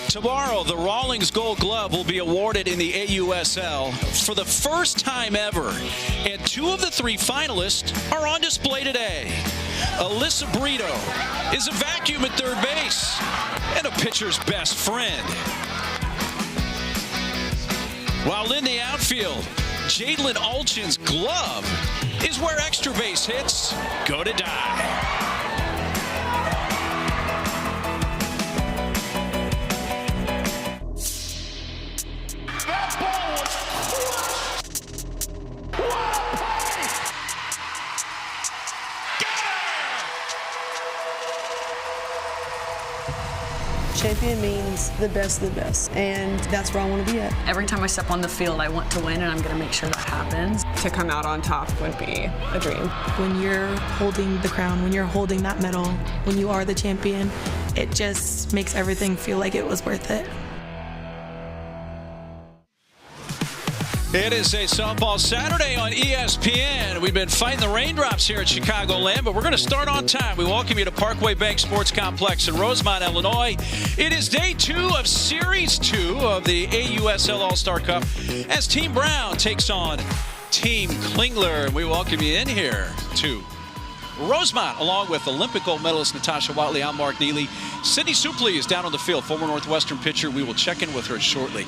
Tomorrow, the Rawlings Gold Glove will be awarded in the AUSL for the first time ever. And 2 of the 3 finalists are on display today. Alyssa Brito is a vacuum at third base and a pitcher's best friend. While in the outfield, Jadlyn Alchin's glove is where extra base hits go to die. Champion means the best of the best, and that's where I want to be at. Every time I step on the field, I want to win, and I'm going to make sure that happens. To come out on top would be a dream. When you're holding the crown, when you're holding that medal, when you are the champion, it just makes everything feel like it was worth it. It is a softball Saturday on ESPN. We've been fighting the raindrops here at Chicagoland, but we're going to start on time. We welcome you to Parkway Bank Sports Complex in Rosemont, Illinois. It is day 2 of Series 2 of the AUSL All-Star Cup as Team Brown takes on Team Klingler. We welcome you in here to Rosemont, along with Olympic gold medalist Natasha Watley. I'm Mark Neely. Sydney Supley is down on the field, former Northwestern pitcher. We will check in with her shortly.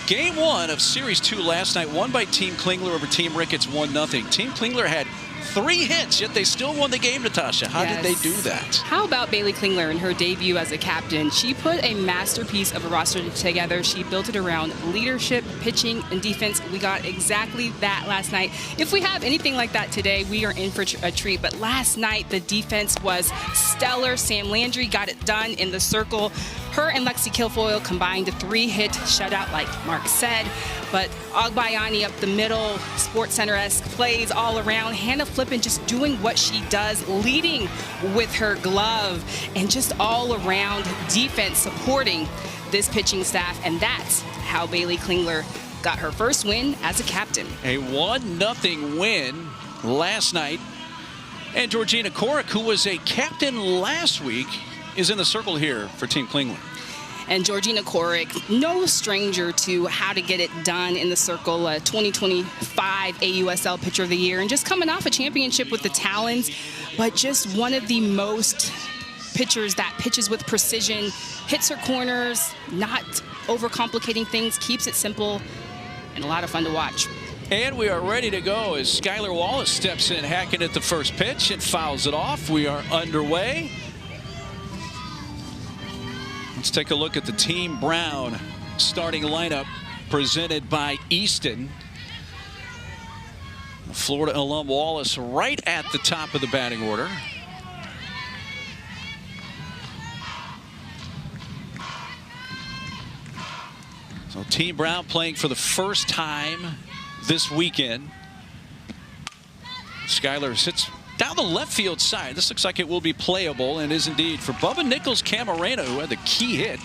Game 1 of Series 2 last night, won by Team Klingler over Team Ricketts, 1-0. Team Klingler had 3 hits, yet they still won the game, Natasha. How did they do that? How about Bailey Klingler in her debut as a captain? She put a masterpiece of a roster together. She built it around leadership, pitching, and defense. We got exactly that last night. If we have anything like that today, we are in for a treat. But last night, the defense was stellar. Sam Landry got it done in the circle. Her and Lexi Kilfoyle combined a 3-hit shutout, like Mark said. But Agbayani up the middle, Sports Center-esque plays all around. Hannah Flippen just doing what she does, leading with her glove, and just all around defense supporting this pitching staff. And that's how Bailey Klingler got her first win as a captain. A 1-0 win last night. And Georgina Korick, who was a captain last week, is in the circle here for Team Klingler. And Georgina Korick, no stranger to how to get it done in the circle, 2025 AUSL Pitcher of the Year, and just coming off a championship with the Talons, but just one of the most pitchers that pitches with precision, hits her corners, not overcomplicating things, keeps it simple, and a lot of fun to watch. And we are ready to go as Skylar Wallace steps in, hacking at the first pitch and fouls it off. We are underway. Let's take a look at the Team Brown starting lineup presented by Easton. Florida alum Wallace right at the top of the batting order. So Team Brown playing for the first time this weekend. Skylar sits down the left field side. This looks like it will be playable, and is indeed for Bubba Nichols Camarena, who had the key hit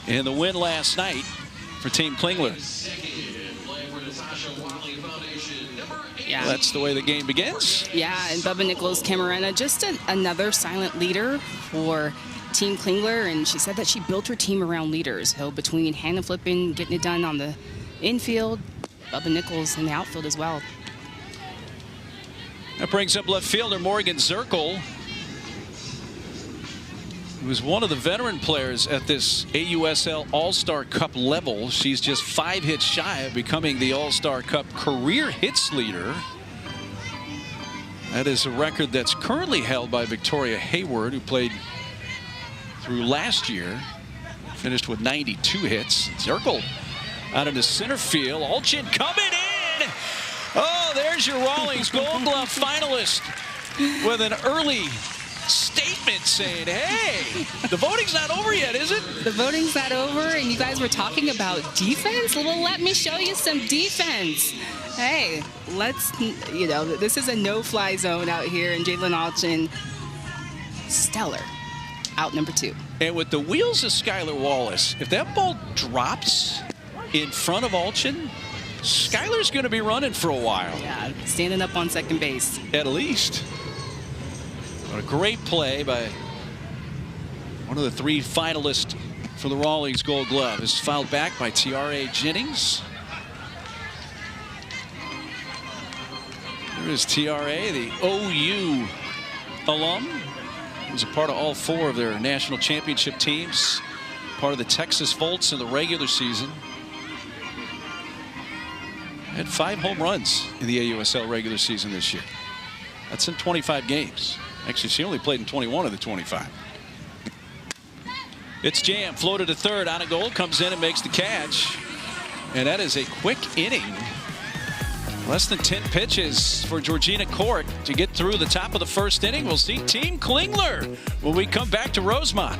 in the win last night for Team Klingler. Yeah. That's the way the game begins. Yeah, and Bubba Nichols Camarena, just another silent leader for Team Klingler, and she said that she built her team around leaders. So between Hannah Flippen getting it done on the infield, Bubba Nichols in the outfield as well. That brings up left fielder Morgan Zirkle, who is one of the veteran players at this AUSL All-Star Cup level. She's just 5 hits shy of becoming the All-Star Cup career hits leader. That is a record that's currently held by Victoria Hayward, who played through last year, finished with 92 hits. Zirkle out into center field. Alchin coming in. Oh, there's your Rawlings Gold Glove finalist with an early statement saying, hey, the voting's not over yet, is it? The voting's not over, and you guys were talking about defense? Well, let me show you some defense. Hey, let's, this is a no-fly zone out here, and Jadlyn Alchin, stellar, out number 2. And with the wheels of Skylar Wallace, if that ball drops in front of Alchin, Skylar's going to be running for a while. Yeah, standing up on second base. At least. What a great play by one of the 3 finalist for the Rawlings Gold Glove. Is fouled back by Tiare Jennings. There is Tiare, the OU alum. He was a part of all 4 of their national championship teams. Part of the Texas Volts in the regular season. Had 5 home runs in the AUSL regular season this year. That's in 25 games. Actually, she only played in 21 of the 25. It's Jam, floated to third, on a goal, comes in and makes the catch. And that is a quick inning. Less than 10 pitches for Georgina Court to get through the top of the first inning. We'll see Team Klingler when we come back to Rosemont.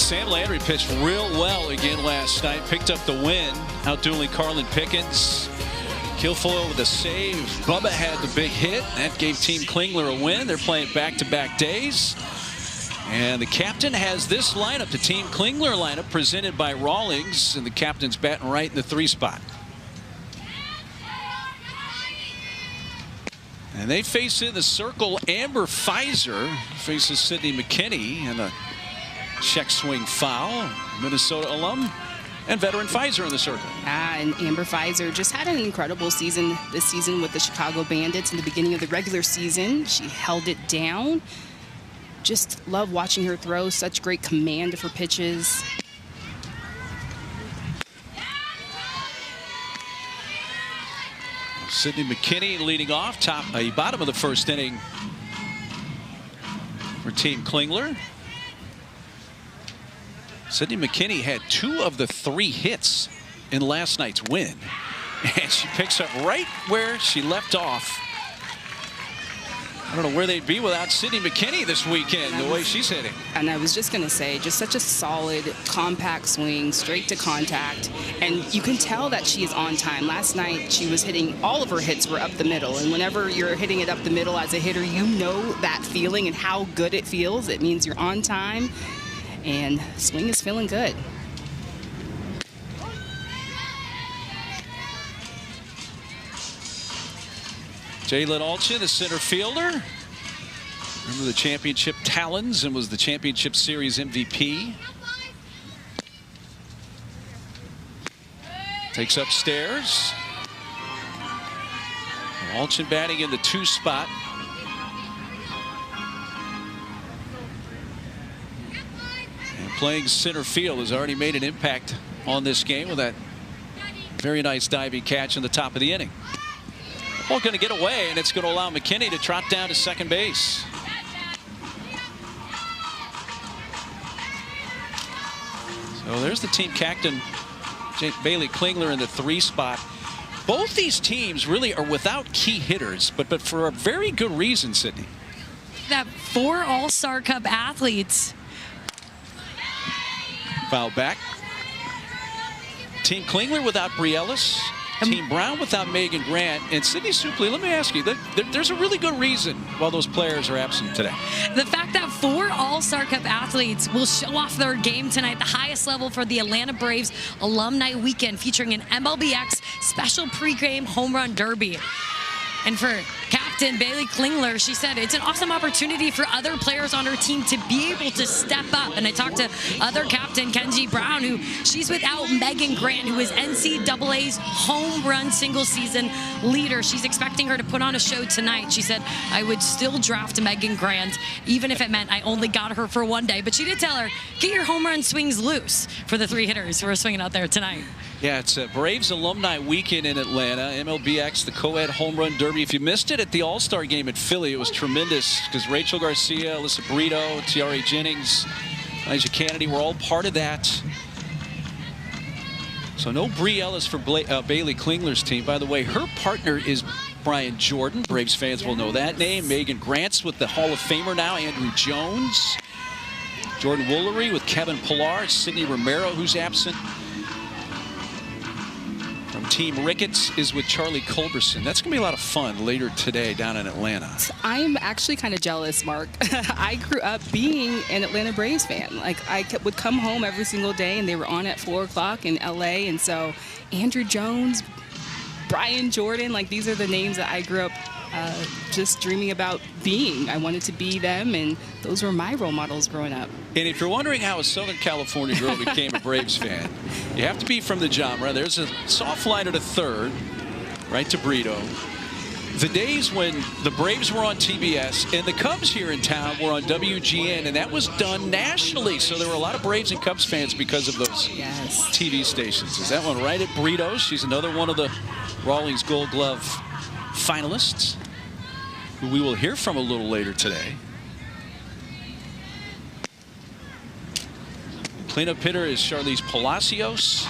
Sam Landry pitched real well again last night. Picked up the win, outdueling Carlin Pickens. Kilfoyle with a save. Bubba had the big hit. That gave Team Klingler a win. They're playing back-to-back days. And the captain has this lineup, the Team Klingler lineup, presented by Rawlings. And the captain's batting right in the 3 spot. And they face in the circle. Amber Pfizer faces Sydney McKinney in a check swing foul. Minnesota alum and veteran Pfizer in the circle. And Amber Pfizer just had an incredible season this season with the Chicago Bandits in the beginning of the regular season. She held it down. Just love watching her throw. Such great command of her pitches. Sydney McKinney leading off, bottom of the first inning for Team Klingler. Sydney McKinney had 2 of the 3 hits in last night's win. And she picks up right where she left off. I don't know where they'd be without Sydney McKinney this weekend, the way she's hitting. And I was just going to say, just such a solid, compact swing, straight to contact. And you can tell that she is on time. Last night, she was hitting, all of her hits were up the middle. And whenever you're hitting it up the middle as a hitter, you know that feeling and how good it feels. It means you're on time. And swing is feeling good. Jalen Alchin, the center fielder. Remember the championship Talons and was the championship series MVP. Takes upstairs. Alchin batting in the 2 spot. Playing center field has already made an impact on this game with that very nice diving catch in the top of the inning. Ball going to get away, and it's going to allow McKinney to trot down to second base. So there's the team captain Bailey Klingler in the 3 spot. Both these teams really are without key hitters, but for a very good reason, Sydney. That 4 All-Star Cup athletes. Foul back. Team Klingler without Bri Ellis. Team Brown without Megan Grant. And Sydney Supley, let me ask you, there's a really good reason why those players are absent today. The fact that 4 All-Star Cup athletes will show off their game tonight, the highest level for the Atlanta Braves Alumni Weekend, featuring an MLBX special pregame home run derby. And for captain Bailey Klingler, she said it's an awesome opportunity for other players on her team to be able to step up. And I talked to other captain Kenji Brown, who she's without Megan Grant, who is NCAA's home run single season leader. She's expecting her to put on a show tonight. She said, I would still draft Megan Grant, even if it meant I only got her for 1 day. But she did tell her, get your home run swings loose for the 3 hitters who are swinging out there tonight. Yeah, it's a Braves Alumni Weekend in Atlanta. MLBX, the co-ed home run derby. If you missed it at the All-Star game at Philly, it was tremendous because Rachel Garcia, Alyssa Brito, Tiare Jennings, Elijah Kennedy were all part of that. So no Bri Ellis for Bailey Klingler's team. By the way, her partner is Brian Jordan. Braves fans will know that name. Megan Grant's with the Hall of Famer now, Andrew Jones. Jordan Woolery with Kevin Pillar. Sydney Romero, who's absent. Team Ricketts is with Charlie Culberson. That's going to be a lot of fun later today down in Atlanta. I'm actually kind of jealous, Mark. I grew up being an Atlanta Braves fan. Like, I would come home every single day, and they were on at 4 o'clock in L.A., and so Andrew Jones, Brian Jordan, like, these are the names that I grew up just dreaming about being. I wanted to be them, and those were my role models growing up. And if you're wondering how a Southern California girl became a Braves fan, you have to be from the genre. There's a soft line at a third, right to Brito. The days when the Braves were on TBS and the Cubs here in town were on WGN, and that was done nationally. So there were a lot of Braves and Cubs fans because of those TV stations. Is that one right at Brito's? She's another one of the Rawlings Gold Glove finalists, who we will hear from a little later today. Cleanup hitter is Charlize Palacios.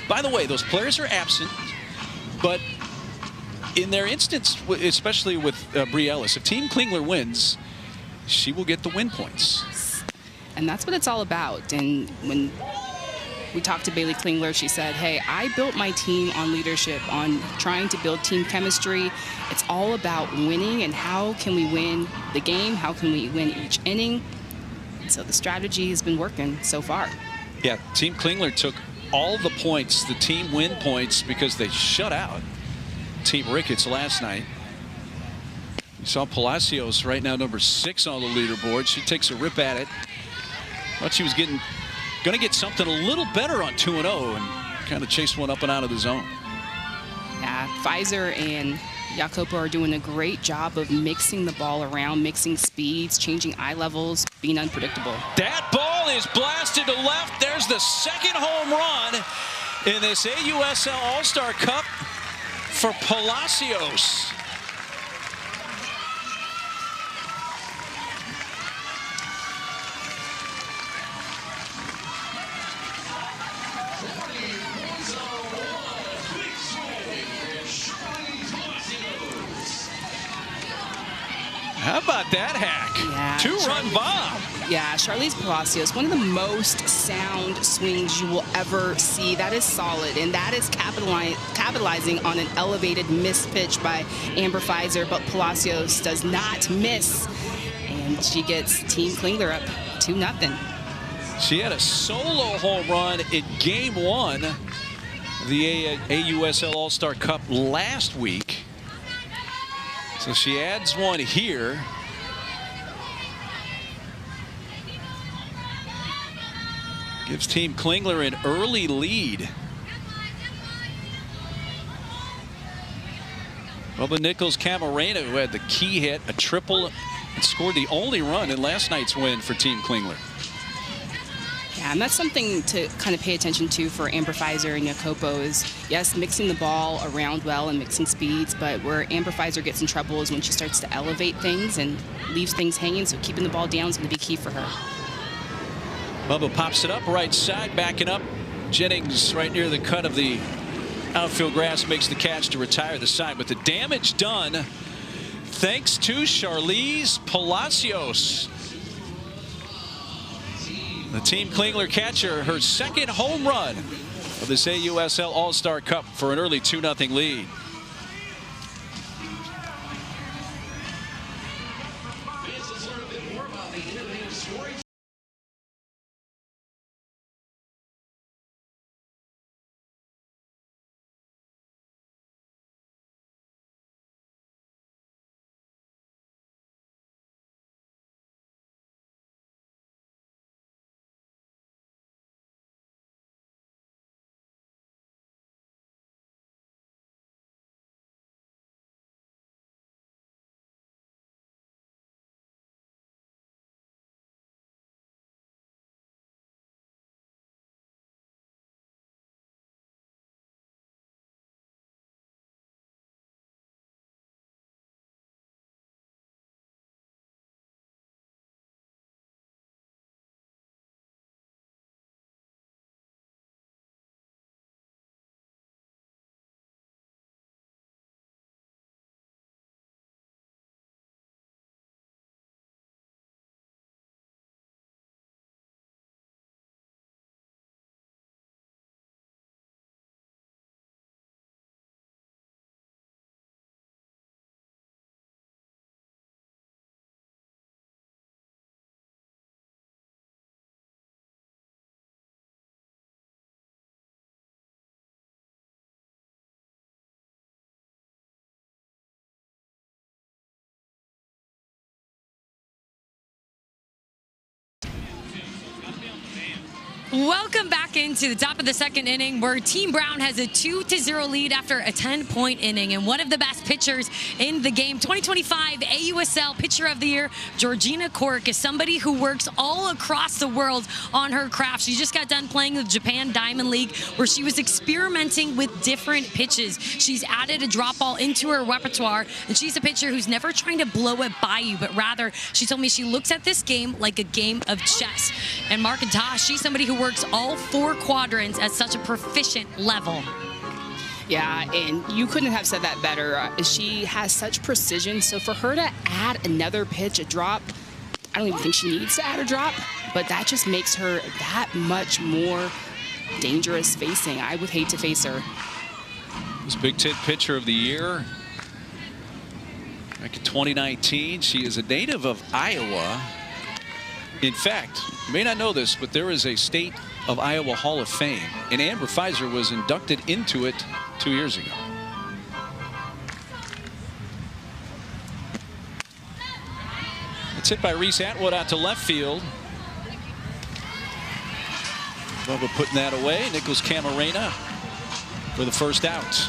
By the way, those players are absent, but in their instance, especially with Bri Ellis, if Team Klingler wins, she will get the win points. And that's what it's all about. And when we talked to Bailey Klingler, she said, hey, I built my team on leadership, on trying to build team chemistry. It's all about winning, and how can we win the game? How can we win each inning? So the strategy has been working so far. Yeah, Team Klingler took all the points, the team win points, because they shut out Team Ricketts last night. You saw Palacios right now, number 6 on the leaderboard. She takes a rip at it. Thought she was going to get something a little better on 2-0, and kind of chased one up and out of the zone. Yeah, Pfizer and Jacopo are doing a great job of mixing the ball around, mixing speeds, changing eye levels, being unpredictable. That ball is blasted to left. There's the second home run in this AUSL All-Star Cup for Palacios. How about that hack? Yeah, 2-run bomb. Yeah, Charlize Palacios, one of the most sound swings you will ever see. That is solid, and that is capitalizing on an elevated missed pitch by Amber Pfizer, but Palacios does not miss, and she gets Team Klingler up 2-0. She had a solo home run in Game 1 of the AUSL All-Star Cup last week. So she adds one here. Gives Team Klingler an early lead. Bubba Nichols-Camarena, who had the key hit, a triple, and scored the only run in last night's win for Team Klingler. Yeah, and that's something to kind of pay attention to for Amber Pfizer and Jacopo is, yes, mixing the ball around well and mixing speeds, but where Amber Pfizer gets in trouble is when she starts to elevate things and leaves things hanging, so keeping the ball down is going to be key for her. Bubba pops it up right side, backing up Jennings right near the cut of the outfield grass makes the catch to retire the side, but the damage done thanks to Charlize Palacios. The Team Klingler catcher, her second home run of this AUSL All-Star Cup for an early 2-0 lead. Welcome back into the top of the second inning, where Team Brown has a 2-0 lead after a 10-point inning. And one of the best pitchers in the game, 2025 AUSL Pitcher of the Year, Georgina Cork, is somebody who works all across the world on her craft. She just got done playing the Japan Diamond League, where she was experimenting with different pitches. She's added a drop ball into her repertoire, and she's a pitcher who's never trying to blow it by you, but rather, she told me she looks at this game like a game of chess. And Markintosh, she's somebody who works all 4 quadrants at such a proficient level. Yeah, and you couldn't have said that better. She has such precision, so for her to add another pitch, a drop, I don't even think she needs to add a drop, but that just makes her that much more dangerous facing. I would hate to face her. This Big Ten Pitcher of the Year back in 2019. She is a native of Iowa. In fact, you may not know this, but there is a State of Iowa Hall of Fame, and Amber Pfizer was inducted into it 2 years ago. It's hit by Reese Atwood out to left field. Bubba putting that away. Nicholas Camarena for the first out.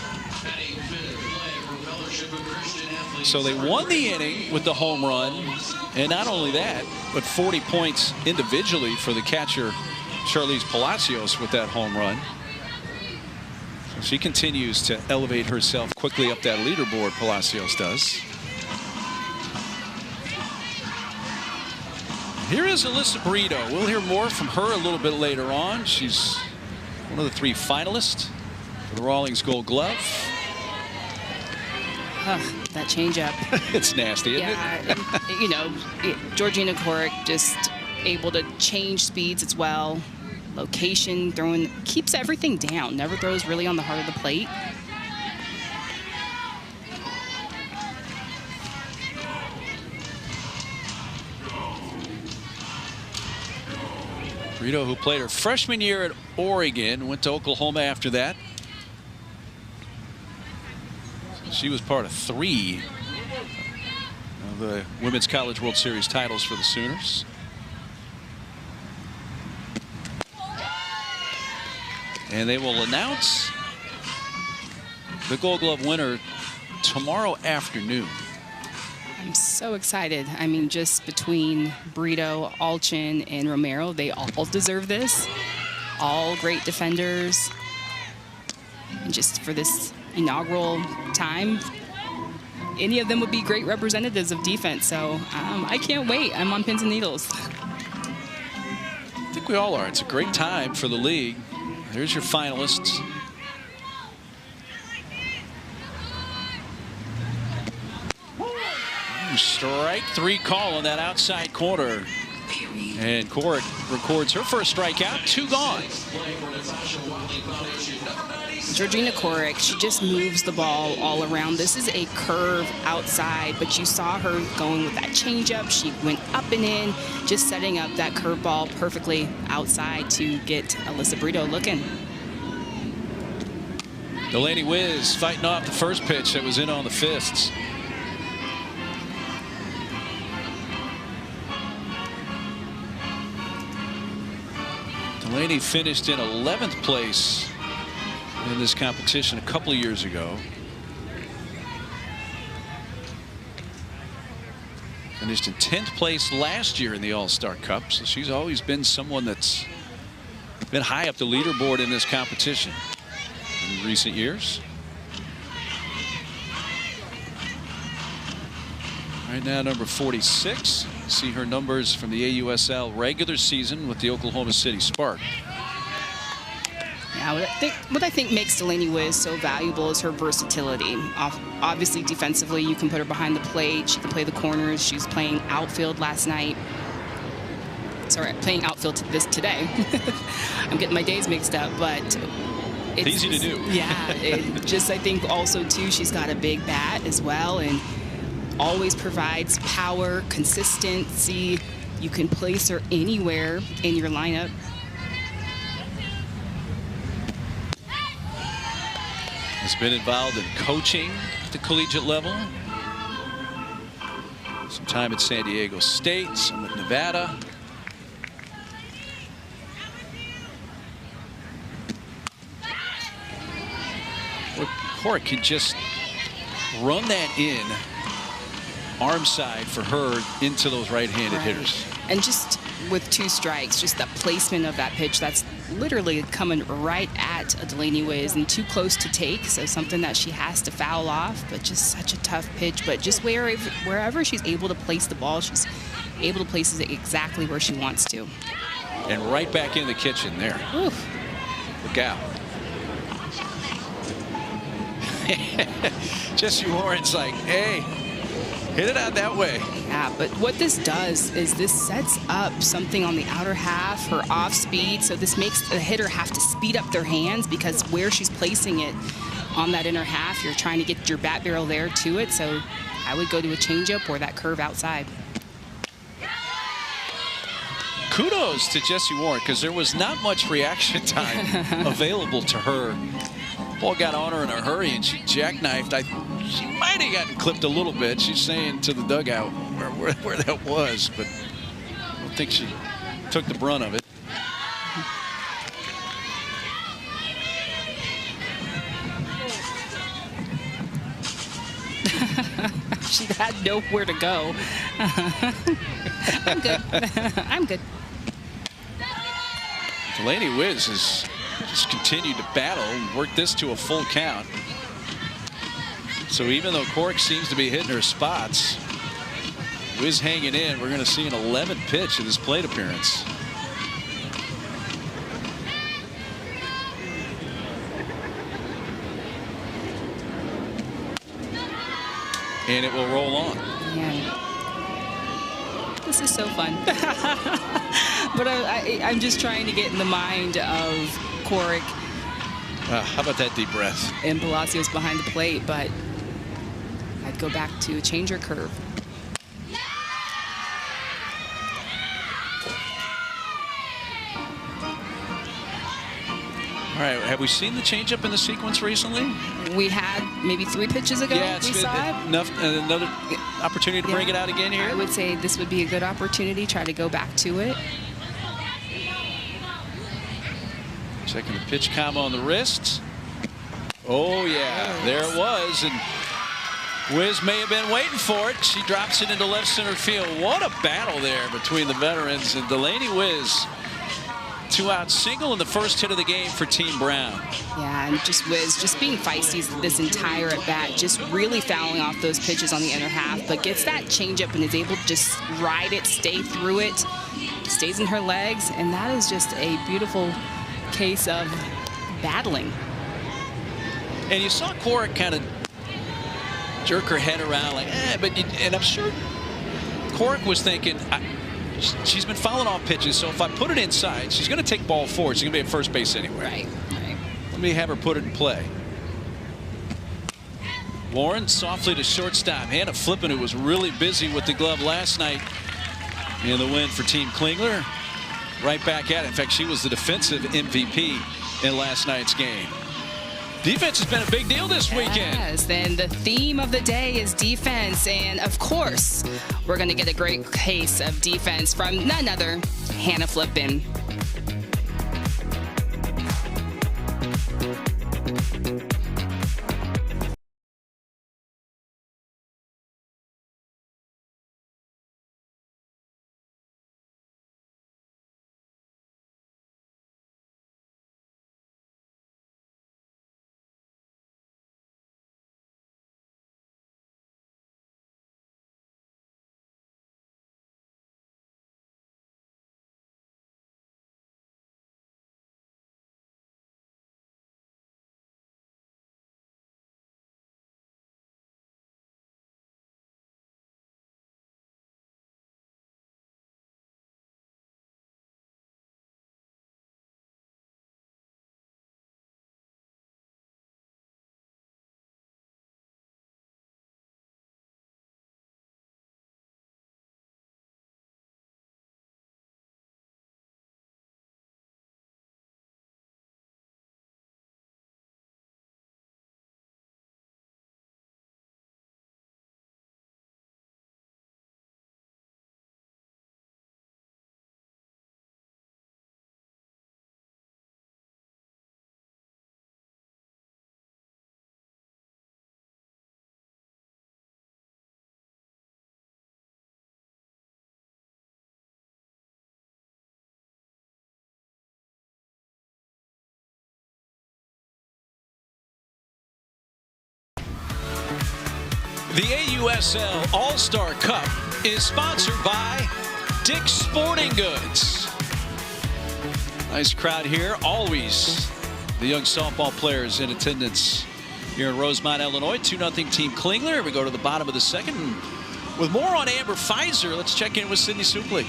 So they won the inning with the home run, and not only that, but 40 points individually for the catcher Charlize Palacios with that home run. So she continues to elevate herself quickly up that leaderboard, Palacios does. Here is Alyssa Brito. We'll hear more from her a little bit later on. She's one of the 3 finalists for the Rawlings Gold Glove. That changeup. It's nasty, isn't it? You know, Georgina Cork just able to change speeds as well. Location, throwing, keeps everything down. Never throws really on the heart of the plate. Brito, who played her freshman year at Oregon, went to Oklahoma after that. She was part of 3 of the Women's College World Series titles for the Sooners. And they will announce the Gold Glove winner tomorrow afternoon. I'm so excited. I mean, just between Brito, Alchin, and Romero, they all deserve this. All great defenders. And just for this inaugural time, any of them would be great representatives of defense. So I can't wait. I'm on pins and needles. I think we all are. It's a great time for the league. There's your finalists. Strike 3 call on that outside corner. And Coric records her first strikeout, 2 gone. Georgina Coric, she just moves the ball all around. This is a curve outside, but you saw her going with that changeup. She went up and in, just setting up that curveball perfectly outside to get Alyssa Brito looking. Delaney Wiz fighting off the first pitch that was in on the fists. Delaney finished in 11th place in this competition a couple of years ago. Finished in 10th place last year in the All-Star Cup, so she's always been someone that's been high up the leaderboard in this competition in recent years. Right now, number 46. See her numbers from the AUSL regular season with the Oklahoma City Spark. Yeah, what I think makes Delaney Wiz so valuable is her versatility. Obviously, defensively, you can put her behind the plate. She can play the corners. She was playing outfield last night. Sorry, playing outfield today. I'm getting my days mixed up, but it's easy to do. Yeah, I think also too, she's got a big bat as well, and always provides power, consistency. You can place her anywhere in your lineup. Has been involved in coaching at the collegiate level. Some time at San Diego State, some at Nevada. Coric can just run that in arm side for her into those right-handed hitters. And just with 2 strikes, just that placement of that pitch, that's literally coming right at Delaney Wiz and too close to take, so something that she has to foul off, but just such a tough pitch. But just wherever she's able to place the ball, she's able to place it exactly where she wants to. And right back in the kitchen there. Oof. Look out. Jesse Warren's like, hey, hit it out that way. Yeah, but what this does is this sets up something on the outer half, her off speed, so this makes the hitter have to speed up their hands, because where she's placing it on that inner half, you're trying to get your bat barrel there to it, so I would go to a changeup or that curve outside. Kudos to Jesse Warren, because there was not much reaction time available to her. Ball got on her in a hurry, and she jackknifed. She might have gotten clipped a little bit. She's saying to the dugout where that was, but I don't think she took the brunt of it. She had nowhere to go. I'm good. I'm good. Delaney Wiz has just continued to battle and work this to a full count. So even though Coric seems to be hitting her spots, Wiz hanging in. We're going to see an 11th pitch of this plate appearance. And it will roll on. Man. This is so fun. But I'm just trying to get in the mind of Coric. How about that deep breath? And Palacios behind the plate, but I'd go back to a changer curve. All right, have we seen the changeup in the sequence recently? We had maybe 3 pitches ago. Yeah, we saw it. Another opportunity to bring it out again here. I would say this would be a good opportunity. Try to go back to it. Checking the pitch combo on the wrist. Oh, yeah, there it was. And Wiz may have been waiting for it. She drops it into left center field. What a battle there between the veterans and Delaney Wiz. 2-out single in the first hit of the game for Team Brown. Yeah, and just Wiz just being feisty this entire at bat, just really fouling off those pitches on the inner half, but gets that changeup and is able to just ride it, stay through it, stays in her legs, and that is just a beautiful case of battling. And you saw Cora kind of jerk her head around like, and I'm sure Corrick was thinking, she's been fouling off pitches, so if I put it inside, she's going to take ball forward. She's going to be at first base anyway. Right. Let me have her put it in play. Lauren softly to shortstop. Hannah Flippen, who was really busy with the glove last night in the win for Team Klingler. Right back at it. In fact, she was the defensive MVP in last night's game. Defense has been a big deal this weekend. Yes, and the theme of the day is defense. And of course, we're going to get a great case of defense from none other, Hannah Flippen. The AUSL All-Star Cup is sponsored by Dick's Sporting Goods. Nice crowd here. Always the young softball players in attendance here in Rosemont, Illinois. 2-0 Team Klingler. We go to the bottom of the second. With more on Amber Fiser, let's check in with Sydney Suplee.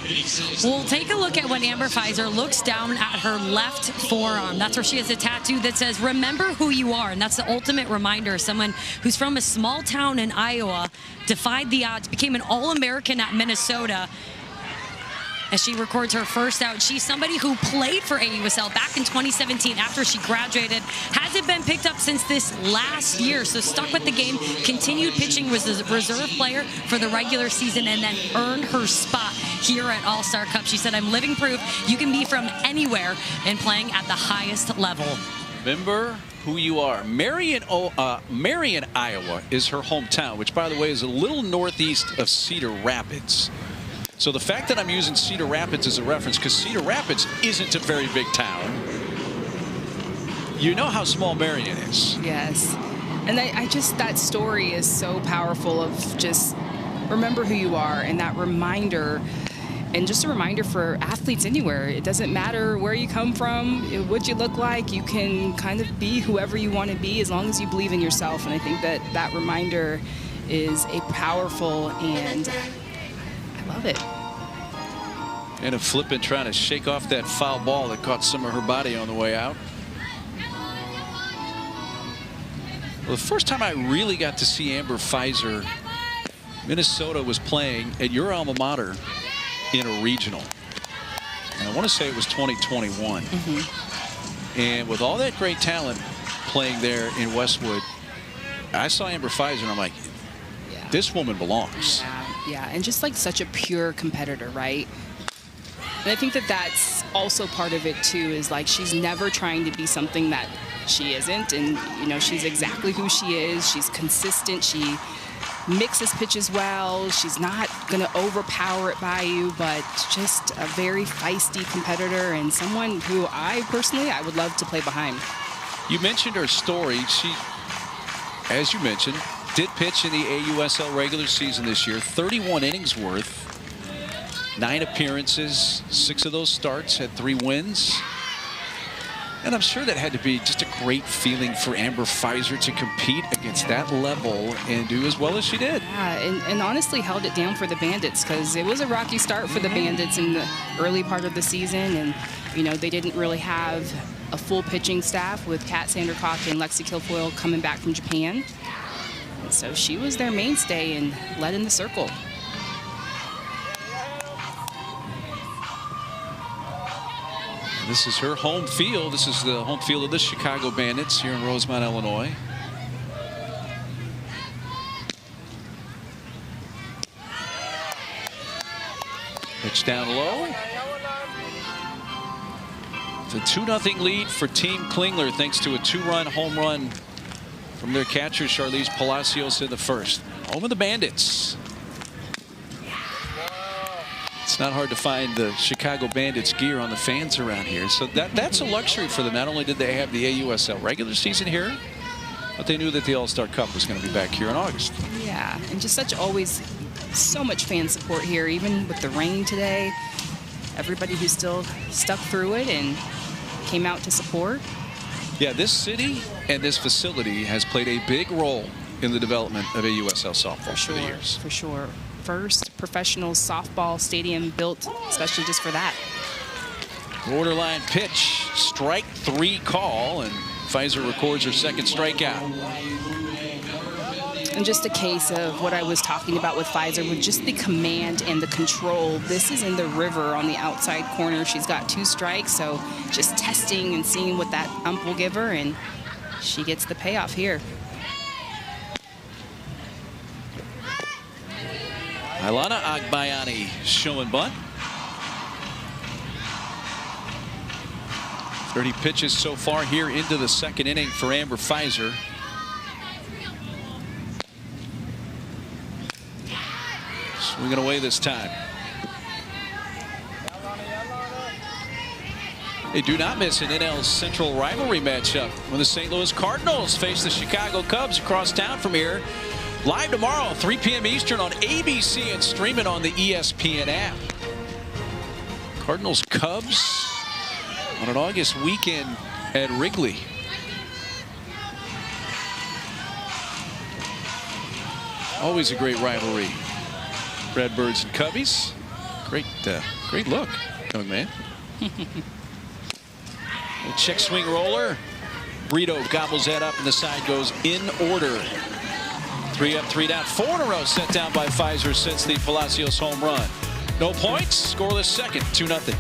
We'll take a look at when Amber Fiser looks down at her left forearm. That's where she has a tattoo that says, "Remember who you are." And that's the ultimate reminder. Someone who's from a small town in Iowa defied the odds, became an All-American at Minnesota. As she records her first out, she's somebody who played for AUSL back in 2017 after she graduated. Hasn't been picked up since this last year, so stuck with the game, continued pitching, was a reserve player for the regular season, and then earned her spot here at All-Star Cup. She said, "I'm living proof you can be from anywhere and playing at the highest level." Remember who you are. Marion, Iowa is her hometown, which, by the way, is a little northeast of Cedar Rapids. So the fact that I'm using Cedar Rapids as a reference, because Cedar Rapids isn't a very big town, you know how small Marion is. Yes. And I just, that story is so powerful of just remember who you are, and that reminder, and just a reminder for athletes anywhere. It doesn't matter where you come from, what you look like, you can kind of be whoever you want to be as long as you believe in yourself. And I think that that reminder is a powerful, and I love it. And a Flippen trying to shake off that foul ball that caught some of her body on the way out. Well, the first time I really got to see Amber Fiser, Minnesota was playing at your alma mater in a regional. And I want to say it was 2021. And with all that great talent playing there in Westwood, I saw Amber Fiser and I'm like, this woman belongs. Yeah, and just like such a pure competitor, right? And I think that that's also part of it too, is like she's never trying to be something that she isn't. And, you know, she's exactly who she is. She's consistent. She mixes pitches well. She's not going to overpower it by you, but just a very feisty competitor and someone who I would love to play behind. You mentioned her story. She, as you mentioned, did pitch in the AUSL regular season this year, 31 innings worth, 9 appearances, 6 of those starts, had 3 wins. And I'm sure that had to be just a great feeling for Amber Fiser to compete against that level and do as well as she did. Yeah, and honestly held it down for the Bandits, because it was a rocky start for the Bandits in the early part of the season. And, you know, they didn't really have a full pitching staff with Kat Sandercock and Lexi Kilfoyle coming back from Japan. And so she was their mainstay and led in the circle. This is her home field. This is the home field of the Chicago Bandits here in Rosemont, Illinois. Pitch down low. It's a 2-0 lead for Team Klingler thanks to a 2-run home run from their catcher, Charlize Palacios, in the first. Home of the Bandits. It's not hard to find the Chicago Bandits gear on the fans around here. So that's a luxury for them. Not only did they have the AUSL regular season here, but they knew that the All-Star Cup was going to be back here in August. Yeah, and just always so much fan support here, even with the rain today. Everybody who still stuck through it and came out to support. Yeah, this city and this facility has played a big role in the development of AUSL softball for the years. For sure. First professional softball stadium built especially just for that. Borderline pitch, strike 3 call, and Fiser records her second strikeout. And just a case of what I was talking about with Fiser, with just the command and the control. This is in the river on the outside corner. She's got 2 strikes, so just testing and seeing what that ump will give her, and she gets the payoff here. Ilana Agbayani showing bunt. 30 pitches so far here into the second inning for Amber Fiser. Swinging away this time. They do not miss an NL Central rivalry matchup when the St. Louis Cardinals face the Chicago Cubs across town from here. Live tomorrow, 3 p.m. Eastern on ABC and stream it on the ESPN app. Cardinals Cubs on an August weekend at Wrigley. Always a great rivalry. Redbirds and Cubbies. Great look, young man. Check swing roller. Brito gobbles that up and the side goes in order. 3 up, 3 down, 4 in a row set down by Fiser since the Palacios home run. No points, scoreless second, 2-0.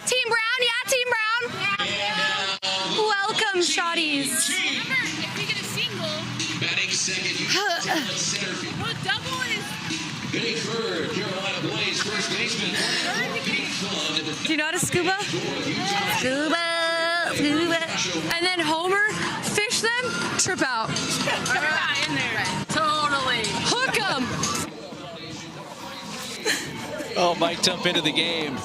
Team Brown, yeah, Team Brown. Welcome, shotties. Remember, if we get a single, batting second, you center field. Well, double is. Big Bird, Carolina Blaze, first baseman. Do you know how to scuba? Scuba. And then Homer, fish them, trip out. In there. Totally. Hook 'em. Oh, mic'd up into the game.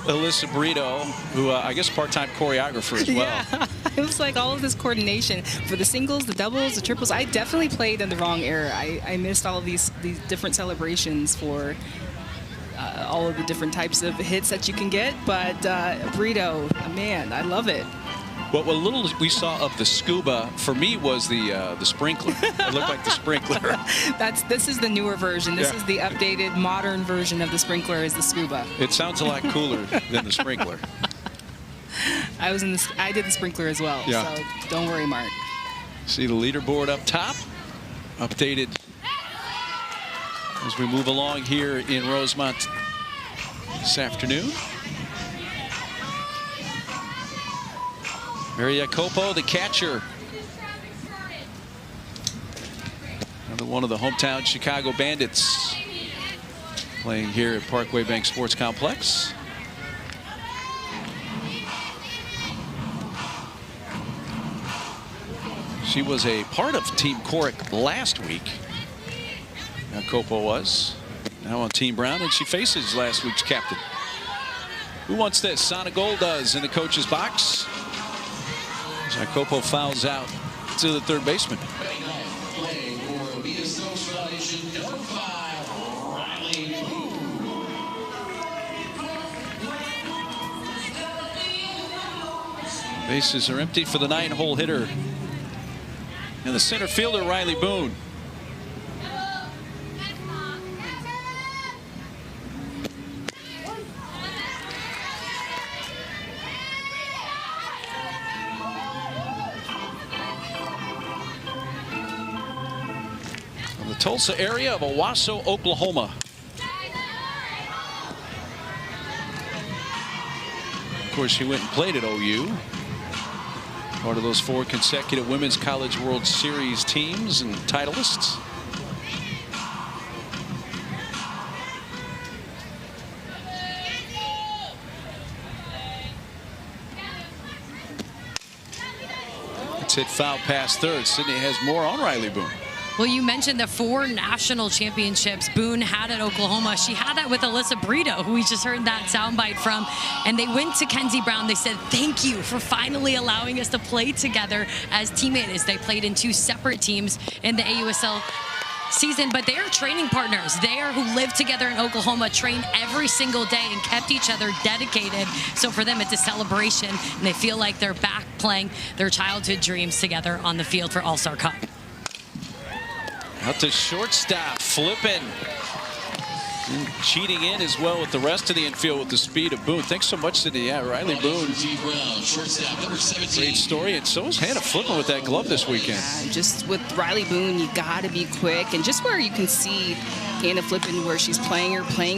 Alyssa Brito, who I guess part-time choreographer as well. Yeah, it was like all of this coordination for the singles, the doubles, the triples. I definitely played in the wrong era. I missed all of these different celebrations for all of the different types of hits that you can get. But Brito, man, I love it. What little we saw of the scuba for me was the sprinkler. It looked like the sprinkler. This is the newer version. This is the updated, modern version of the sprinkler. Is the scuba. It sounds a lot cooler than the sprinkler. I did the sprinkler as well. Yeah. So don't worry, Mark. See the leaderboard up top, updated as we move along here in Rosemont this afternoon. Mary Jacopo, the catcher. Another one of the hometown Chicago Bandits playing here at Parkway Bank Sports Complex. She was a part of Team Coric last week. Jacopo was. Now on Team Brown, and she faces last week's captain. Who wants this? Sana Gold does in the coach's box. Jacopo fouls out to the third baseman. Bases are empty for the 9-hole hitter. And the center fielder, Riley Boone. Tulsa area of Owasso, Oklahoma. Of course, she went and played at OU. Part of those 4 consecutive Women's College World Series teams and titleists. It's hit foul past third. Sydney has more on Riley Boone. Well, you mentioned the 4 national championships Boone had at Oklahoma. She had that with Alyssa Brito, who we just heard that soundbite from. And they went to Kenzie Brown. They said, thank you for finally allowing us to play together as teammates. They played in 2 separate teams in the AUSL season, but they are training partners. They are who live together in Oklahoma, train every single day, and kept each other dedicated. So for them, it's a celebration, and they feel like they're back playing their childhood dreams together on the field for All-Star Cup. Out to shortstop, flipping. And cheating in as well with the rest of the infield with the speed of Boone. Thanks so much to the Riley Boone. Great story. And so is Hannah Flippin with that glove this weekend. Yeah, just with Riley Boone, you got to be quick. And just where you can see Hannah Flippin, where she's playing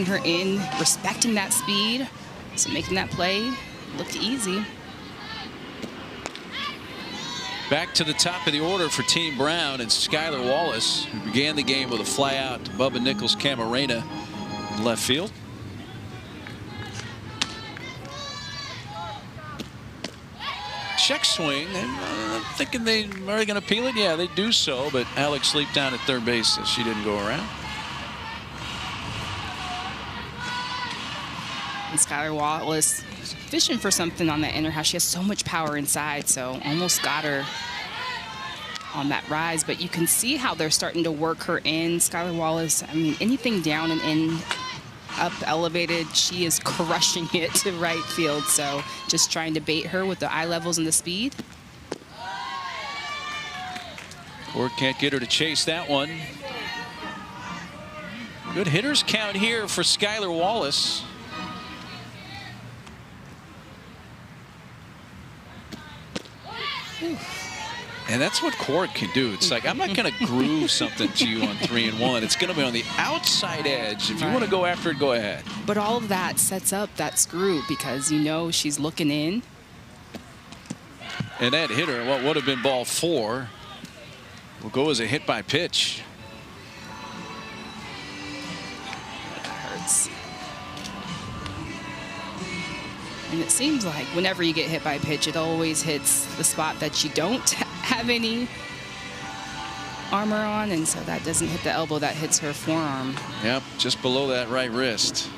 her in, respecting that speed. So making that play look easy. Back to the top of the order for Team Brown, and Skylar Wallace, who began the game with a fly out to Bubba Nichols Camarena in left field. Check swing, and I'm thinking they are going to peel it. Yeah, they do so, but Alex leaped down at third base, so she didn't go around. And Skylar Wallace fishing for something on that inner half. She has so much power inside, so almost got her on that rise. But you can see how they're starting to work her in. Skylar Wallace, I mean, anything down and in, up elevated, she is crushing it to right field. So just trying to bait her with the eye levels and the speed. Or can't get her to chase that one. Good hitters count here for Skylar Wallace. And that's what Coric can do. It's like, I'm not going to groove something to you on 3-1. It's going to be on the outside edge. If you want to go after it, go ahead. But all of that sets up that screw because you know she's looking in. And that hitter, what would have been ball 4, will go as a hit by pitch. That hurts. And it seems like whenever you get hit by a pitch, it always hits the spot that you don't have any armor on, and so that doesn't hit the elbow, that hits her forearm. Yep, just below that right wrist.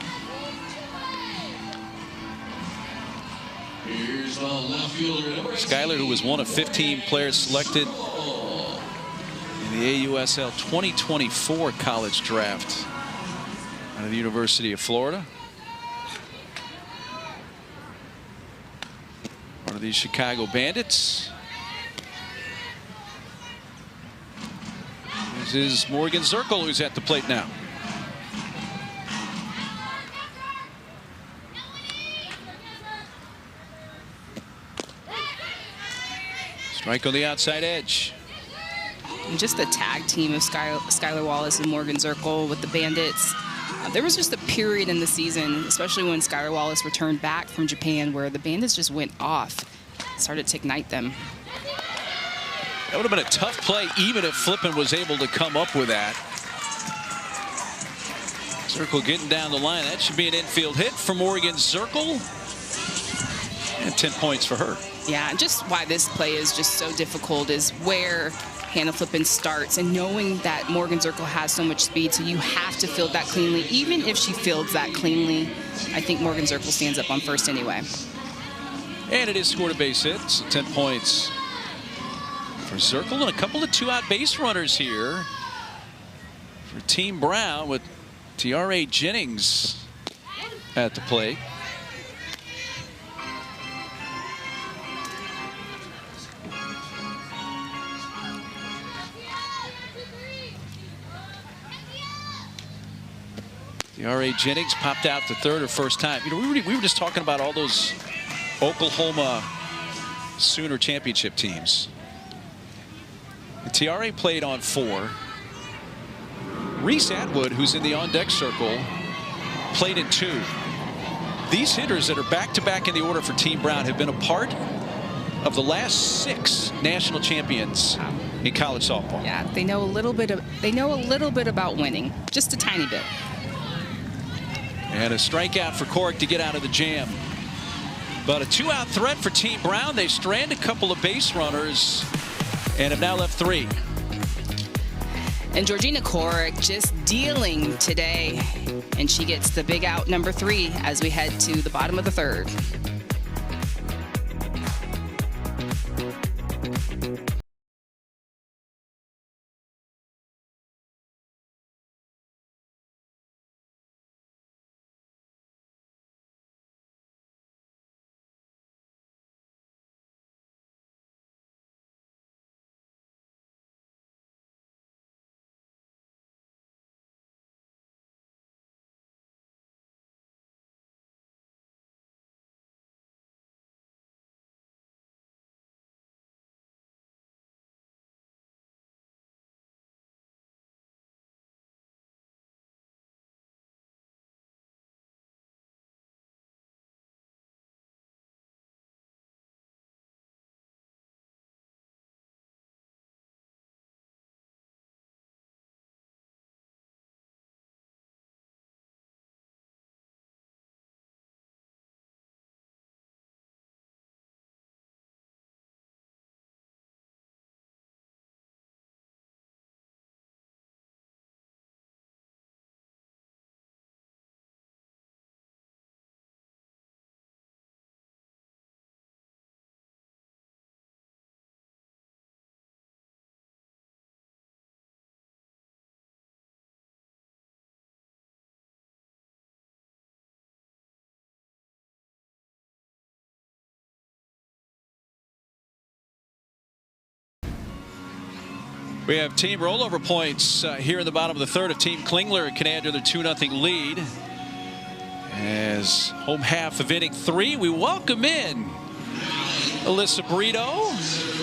Here's the left fielder. Skyler, who was one of 15 players selected in the AUSL 2024 college draft out of the University of Florida. One of these Chicago Bandits. This is Morgan Zirkle, who's at the plate now. Strike on the outside edge. And just the tag team of Skylar Wallace and Morgan Zirkle with the Bandits. There was just a period in the season, especially when Skylar Wallace returned back from Japan, where the Bandits just went off, started to ignite them. That would have been a tough play, even if Flippin was able to come up with that. Zirkle getting down the line. That should be an infield hit for Morgan Zirkle. And 10 points for her. Yeah, and just why this play is just so difficult is where Hannah Flippin starts, and knowing that Morgan Zirkle has so much speed, so you have to field that cleanly. Even if she fields that cleanly, I think Morgan Zirkle stands up on first anyway. And it is scored a base hit, so 10 points for Zirkle, and a couple of two-out base runners here for Team Brown with Tiare Jennings at the plate. Tiare Jennings popped out the third or first time. You know, we were just talking about all those Oklahoma Sooner championship teams. Tiare played on 4. Reese Atwood, who's in the on-deck circle, played in 2. These hitters that are back-to-back in the order for Team Brown have been a part of the last 6 national champions in college softball. Yeah, they know a little bit about winning, just a tiny bit. And a strikeout for Cork to get out of the jam. But a 2-out threat for Team Brown. They strand a couple of base runners and have now left 3. And Georgina Cork just dealing today. And she gets the big out number 3 as we head to the bottom of the 3rd. We have team rollover points here in the bottom of the 3rd of Team Klingler can add to their 2-0 lead. As home half of inning 3, we welcome in Alyssa Brito.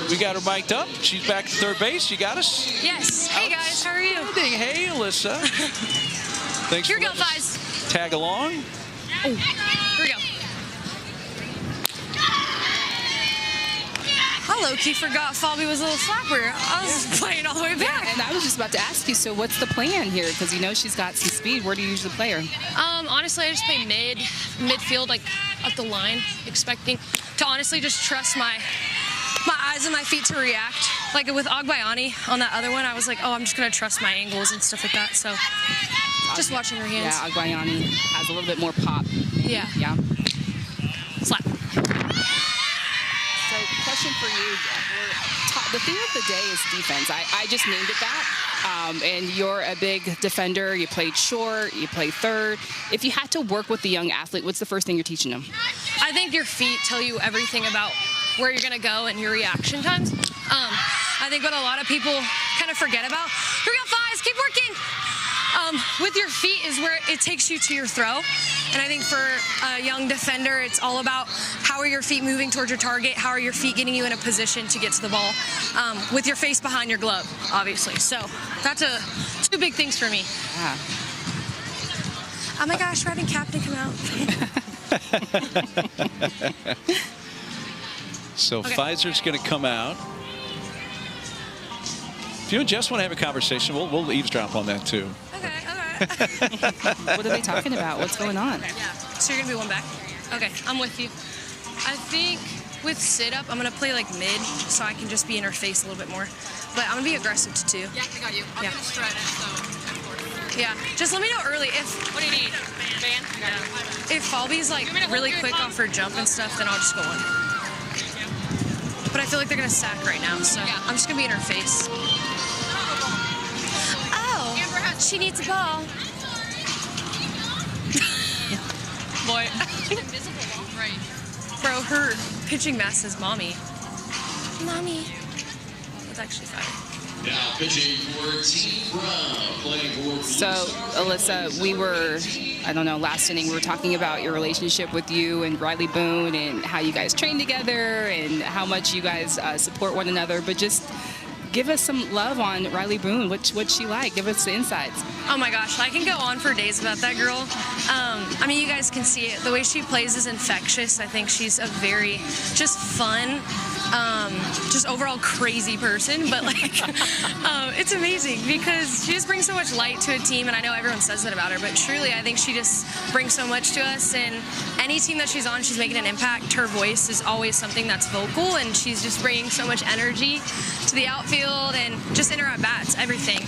We got her mic'd up. She's back at third base. You got us? Yes. Hey, guys. How are you? Hey, Alyssa. Thanks Here for we go, guys. Tag along. Oh, here we go. I low-key forgot Fabi was a little slapper. I was playing all the way back. Yeah, and I was just about to ask you, so what's the plan here? Because you know she's got some speed. Where do you usually play her? Honestly, I just play midfield, like up the line, expecting to honestly just trust my eyes and my feet to react. Like with Agbayani on that other one, I was like, oh, I'm just going to trust my angles and stuff like that. So just watching her hands. Yeah, Agbayani has a little bit more pop. Yeah. Yeah. Slap. question for you. The theme of the day is defense. I just named it that. And you're a big defender. You played short. You played third. If you had to work with the young athlete, what's the first thing you're teaching them? I think your feet tell you everything about where you're going to go and your reaction times. I think what a lot of people kind of forget about, here we go, Fies, keep working. With your feet is where it takes you to your throw. And I think for a young defender, it's all about how are your feet moving towards your target, how are your feet getting you in a position to get to the ball, with your face behind your glove, obviously. So that's two big things for me. Yeah. Oh my gosh, we're having Captain come out. So Okay. Pfizer's going to come out. If you and Jess want to have a conversation, we'll eavesdrop on that too. Okay. What are they talking about? What's going on? So you're going to be one back? Okay, I'm with you. I think with sit-up, I'm going to play like mid so I can just be in her face a little bit more. But I'm going to be aggressive too. Yeah, I got you. I'm going to stretch, so. Yeah, just let me know early. What do you need? Van? If Falby's like really quick off her jump and stuff, then I'll just go in. But I feel like they're going to sack right now, so I'm just going to be in her face. Oh, she needs a ball. Boy. Right. Bro, her pitching mask says mommy. Mommy. That's actually fine. Now pitching for Team Brown, playing for. So, Alyssa, we were, I don't know, last inning, we were talking about your relationship with you and Riley Boone and how you guys train together and how much you guys support one another. But just give us some love on Riley Boone. What's she like? Give us the insights. Oh my gosh, I can go on for days about that girl. I mean, you guys can see it. The way she plays is infectious. I think she's a very just fun, just overall crazy person. But like, it's amazing because she just brings so much light to a team. And I know everyone says that about her, but truly, I think she just brings so much to us. And any team that she's on, she's making an impact. Her voice is always something that's vocal, and she's just bringing so much energy to the outfield and just in her at-bats, everything.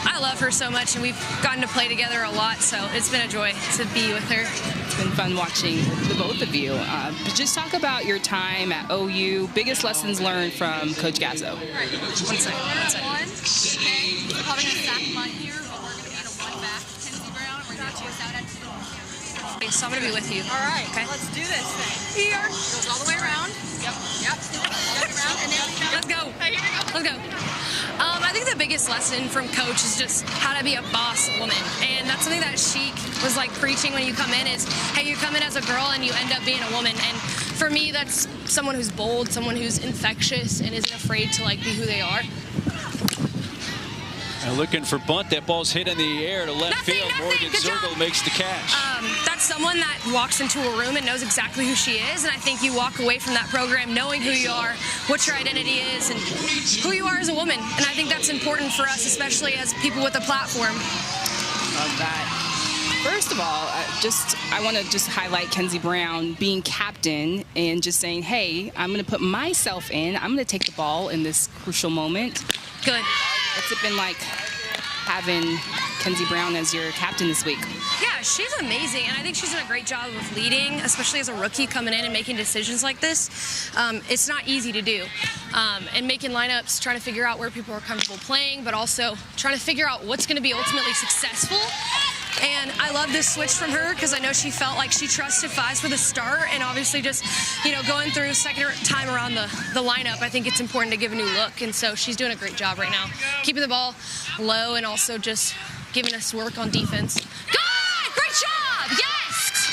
I love her so much, and we've gotten to play together a lot, so it's been a joy to be with her. It's been fun watching the both of you. But just talk about your time at OU, biggest lessons learned from Coach Gazzo. One second. Okay. We're probably going to sack Munt here, but we're going to be in a one-back Kenzie Brown. We're going to chase out at Okay, so I'm going to be with you. All right. Okay. Let's do this thing. Here. Goes all the way around. Yep. Around, and then Let's go. Hey, here we go. Let's go. I think the biggest lesson from Coach is just how to be a boss woman. And that's something that she was like preaching when you come in is, hey, you come in as a girl and you end up being a woman. And for me, that's someone who's bold, someone who's infectious and isn't afraid to like be who they are. And looking for bunt. That ball's hit in the air to left field. Morgan Good Zirgle job. makes the catch. That's someone that walks into a room and knows exactly who she is, and I think you walk away from that program knowing who you are, what your identity is, and who you are as a woman. And I think that's important for us, especially as people with a platform. Love that. First of all, I want to just highlight Kenzie Brown being captain and just saying, hey, I'm going to put myself in. I'm going to take the ball in this crucial moment. Good. What's it been like having Kenzie Brown as your captain this week? Yeah, she's amazing, and I think she's done a great job of leading, especially as a rookie coming in and making decisions like this. It's not easy to do, and making lineups, trying to figure out where people are comfortable playing, but also trying to figure out what's going to be ultimately successful. And I love this switch from her because I know she felt like she trusted Fies for the start, and obviously just, going through second time around the lineup, I think it's important to give a new look, and so she's doing a great job right now. Keeping the ball low and also just giving us work on defense. Good! Great job! Yes!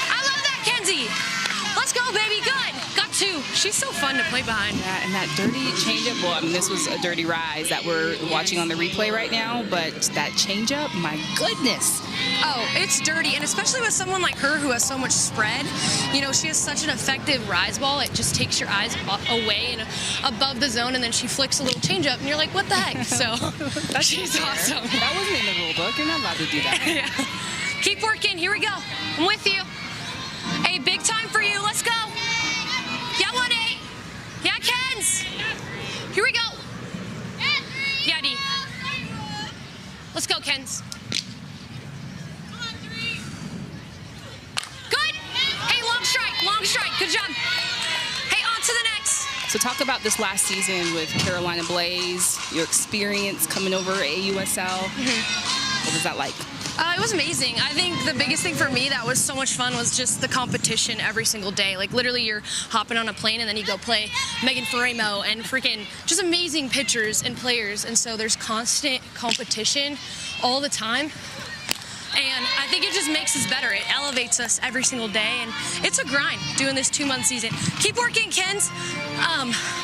I love that, Kenzie! Let's go, baby, good! Got two. She's so fun to play behind. Yeah, and that dirty changeup, well, I mean, this was a dirty rise that we're watching on the replay right now, but that changeup, my goodness. Oh, it's dirty, and especially with someone like her who has so much spread. She has such an effective rise ball. It just takes your eyes away and above the zone, and then she flicks a little changeup, and you're like, what the heck? So she's awesome. That wasn't in the rule book. You're not allowed to do that. Yeah. Keep working. Here we go. I'm with you. Hey, big time for you. Let's go. Yeah, 1-8. Yeah, Kens. Here we go. Yeah, D. Let's go, Kens. Good. Hey, long strike. Good job. Hey, on to the next. So talk about this last season with Carolina Blaze, your experience coming over AUSL. What was that like? It was amazing. I think the biggest thing for me that was so much fun was just the competition every single day. Like literally you're hopping on a plane and then you go play Megan Faremo and freaking just amazing pitchers and players. And so there's constant competition all the time. And I think it just makes us better. It elevates us every single day. And it's a grind doing this 2-month season. Keep working, Kens.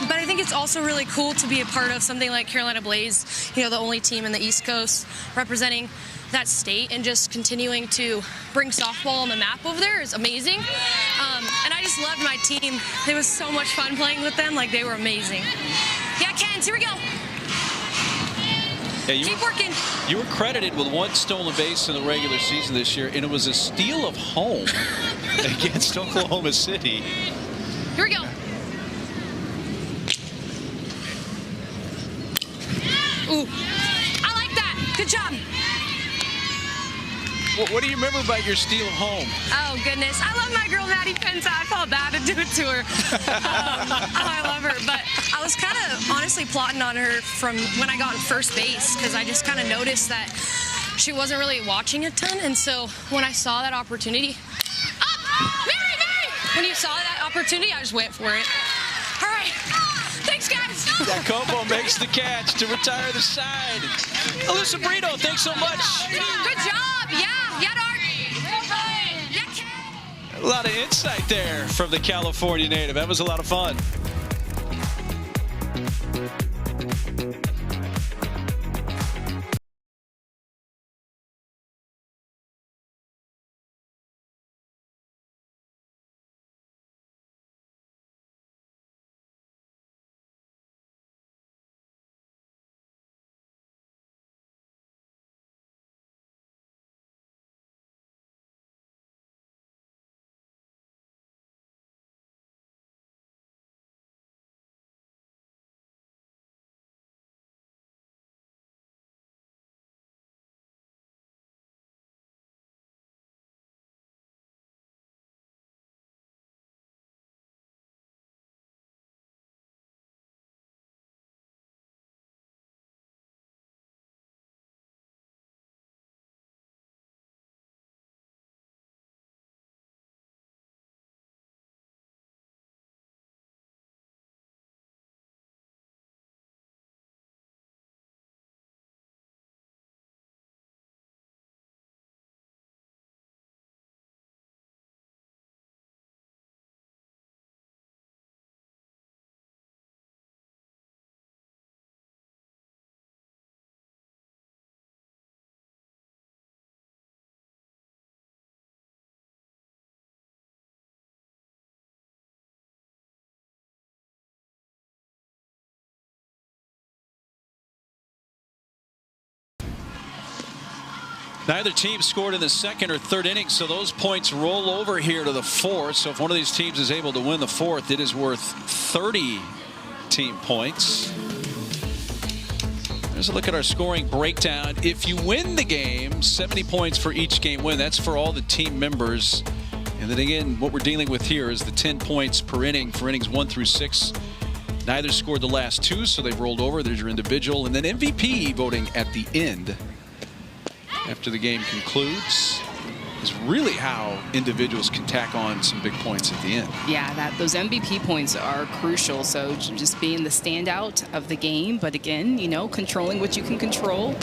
But I think it's also really cool to be a part of something like Carolina Blaze, you know, the only team in the East Coast representing that state, and just continuing to bring softball on the map over there is amazing. And I just loved my team. It was so much fun playing with them. Like, they were amazing. Yeah, Kens, here we go. Yeah, Keep working. You were credited with 1 stolen base in the regular season this year, and it was a steal of home against Oklahoma City. Here we go. Ooh, I like that. Good job. What do you remember about your steal of home? Oh, goodness. I love my girl, Maddie Penza. I felt bad to do it to her. I love her. But I was kind of honestly plotting on her from when I got in first base, because I just kind of noticed that she wasn't really watching a ton. And so when I saw that opportunity, Mary! When you saw that opportunity, I just went for it. All right. Thanks, guys. Jacobo makes the catch to retire the side. Alyssa Brito, thanks so much. Good job. Yeah, Dart. A lot of insight there from the California native. That was a lot of fun. Neither team scored in the second or third inning, so those points roll over here to the fourth. So if one of these teams is able to win the fourth, it is worth 30 team points. There's a look at our scoring breakdown. If you win the game, 70 points for each game win. That's for all the team members. And then again, what we're dealing with here is the 10 points per inning for innings 1 through 6. Neither scored the last 2, so they've rolled over. There's your individual. And then MVP voting at the end, after the game concludes, is really how individuals can tack on some big points at the end. Yeah, those MVP points are crucial. So just being the standout of the game, but again, you know, controlling what you can control.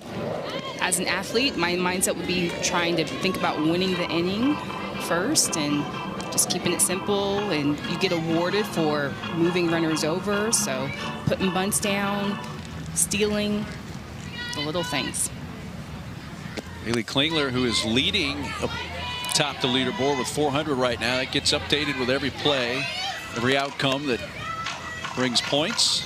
As an athlete, my mindset would be trying to think about winning the inning first and just keeping it simple, and you get awarded for moving runners over, so putting bunts down, stealing, the little things. Haley Klingler, who is leading atop the leaderboard with 400 right now. That gets updated with every play, every outcome that brings points.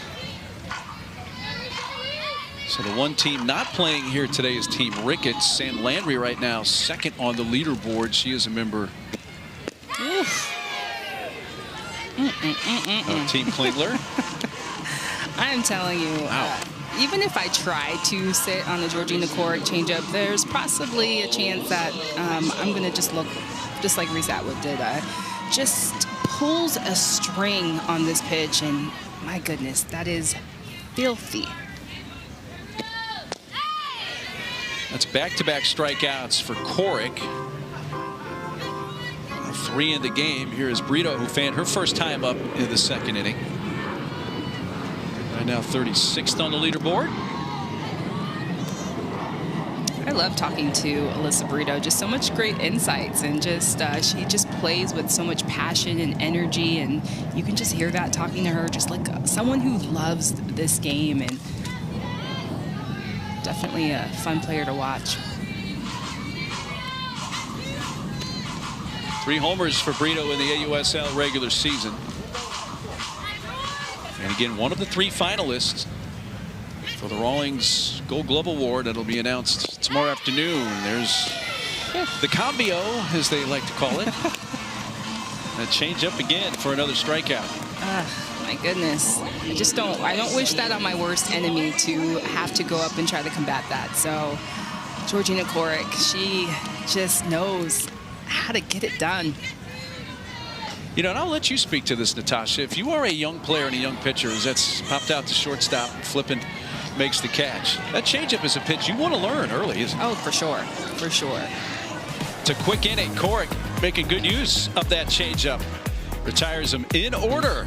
So the one team not playing here today is Team Ricketts. Sam Landry right now second on the leaderboard. She is a member of Team Klingler. I am telling you, wow. Even if I try to sit on the Georgina Corrick changeup, there's possibly a chance that I'm going to just look just like Reese Atwood did. Just pulls a string on this pitch and My goodness, that is filthy. That's back-to-back strikeouts for Coric. 3 in the game. Here is Brito, who fanned her first time up in the second inning. Right now 36th on the leaderboard. I love talking to Alyssa Brito. Just so much great insights, and just she just plays with so much passion and energy, and you can just hear that talking to her, just like someone who loves this game, and definitely a fun player to watch. 3 homers for Brito in the AUSL regular season. And again, one of the 3 finalists for the Rawlings Gold Glove Award. That'll be announced tomorrow afternoon. There's the combio, as they like to call it. A change up again for another strikeout. My goodness. I don't wish that on my worst enemy, to have to go up and try to combat that. So Georgina Coric, she just knows how to get it done. You know, and I'll let you speak to this, Natasha. If you are a young player and a young pitcher that's popped out to shortstop, flipping, makes the catch, that changeup is a pitch you want to learn early, isn't it? Oh, for sure. For sure. It's a quick inning. Coric making good use of that changeup. Retires him in order.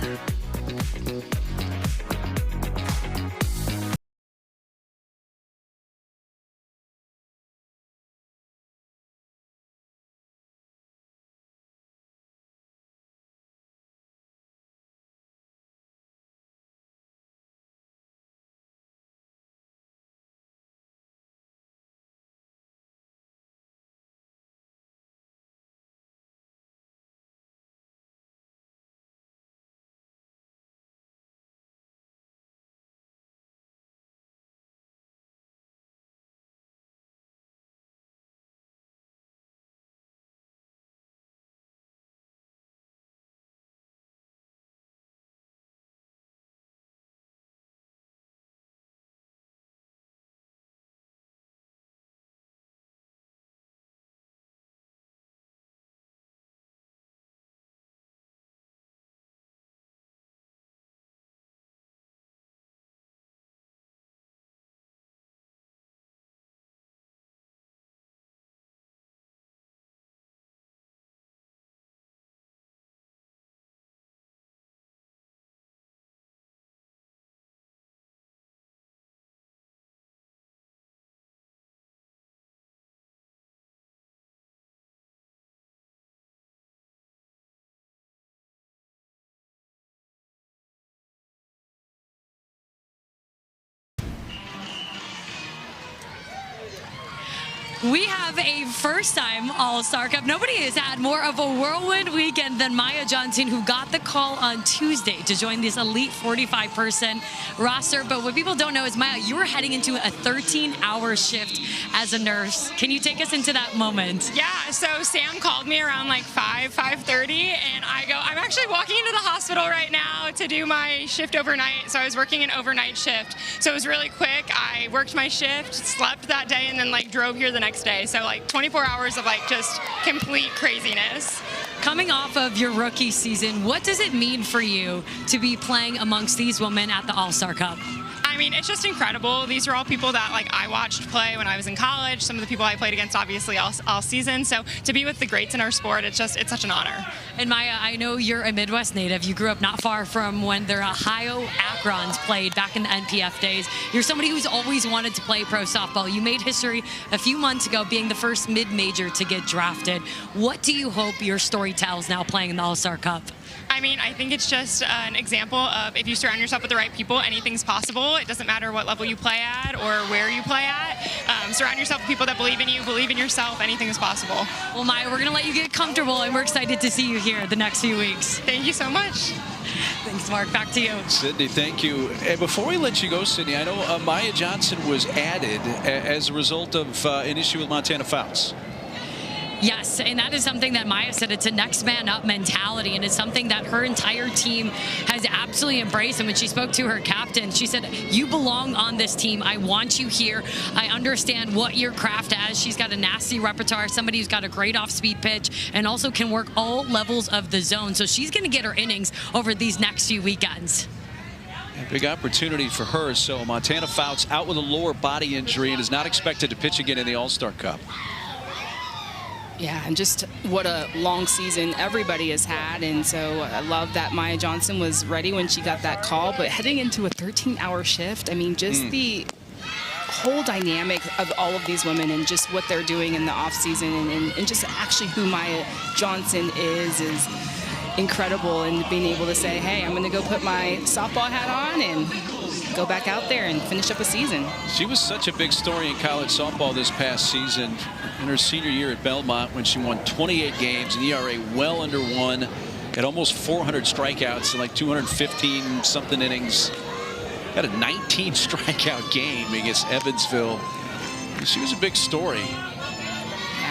We have a first-time All-Star Cup. Nobody has had more of a whirlwind weekend than Maya Johnson, who got the call on Tuesday to join this elite 45-person roster. But what people don't know is, Maya, you were heading into a 13-hour shift as a nurse. Can you take us into that moment? Yeah, so Sam called me around like 5:30, and I go, I'm actually walking into the hospital right now to do my shift overnight. So I was working an overnight shift. So it was really quick. I worked my shift, slept that day, and then like drove here the next day. So like 24 hours of like just complete craziness. Coming off of your rookie season, what does it mean for you to be playing amongst these women at the All-Star Cup? I mean, it's just incredible. These are all people that like I watched play when I was in college. Some of the people I played against, obviously, all season. So to be with the greats in our sport, it's such an honor. And Maya, I know you're a Midwest native. You grew up not far from when the Ohio Akrons played back in the NPF days. You're somebody who's always wanted to play pro softball. You made history a few months ago being the first mid-major to get drafted. What do you hope your story tells now playing in the All-Star Cup? I mean, I think it's just an example of if you surround yourself with the right people, anything's possible. It doesn't matter what level you play at or where you play at. Surround yourself with people that believe in you, believe in yourself. Anything is possible. Well, Maya, we're going to let you get comfortable, and we're excited to see you here the next few weeks. Thank you so much. Thanks, Mark. Back to you. Sydney, thank you. And before we let you go, Sydney, I know Maya Johnson was added as a result of an issue with Montana Fouts. Yes, and that is something that Maya said. It's a next man up mentality, and it's something that her entire team has absolutely embraced. And when she spoke to her captain, she said, you belong on this team. I want you here. I understand what your craft has. She's got a nasty repertoire, somebody who's got a great off-speed pitch, and also can work all levels of the zone. So she's going to get her innings over these next few weekends. A big opportunity for her. So Montana Fouts out with a lower body injury and is not expected to pitch again in the All-Star Cup. Yeah, and just what a long season everybody has had. And so I love that Maya Johnson was ready when she got that call. But heading into a 13-hour shift, I mean, just the whole dynamic of all of these women and just what they're doing in the offseason and just actually who Maya Johnson is incredible. And being able to say, hey, I'm going to go put my softball hat on and go back out there and finish up a season. She was such a big story in college softball this past season in her senior year at Belmont when she won 28 games, an ERA well under 1, had almost 400 strikeouts in like 215 something innings. Had a 19 strikeout game against Evansville. She was a big story.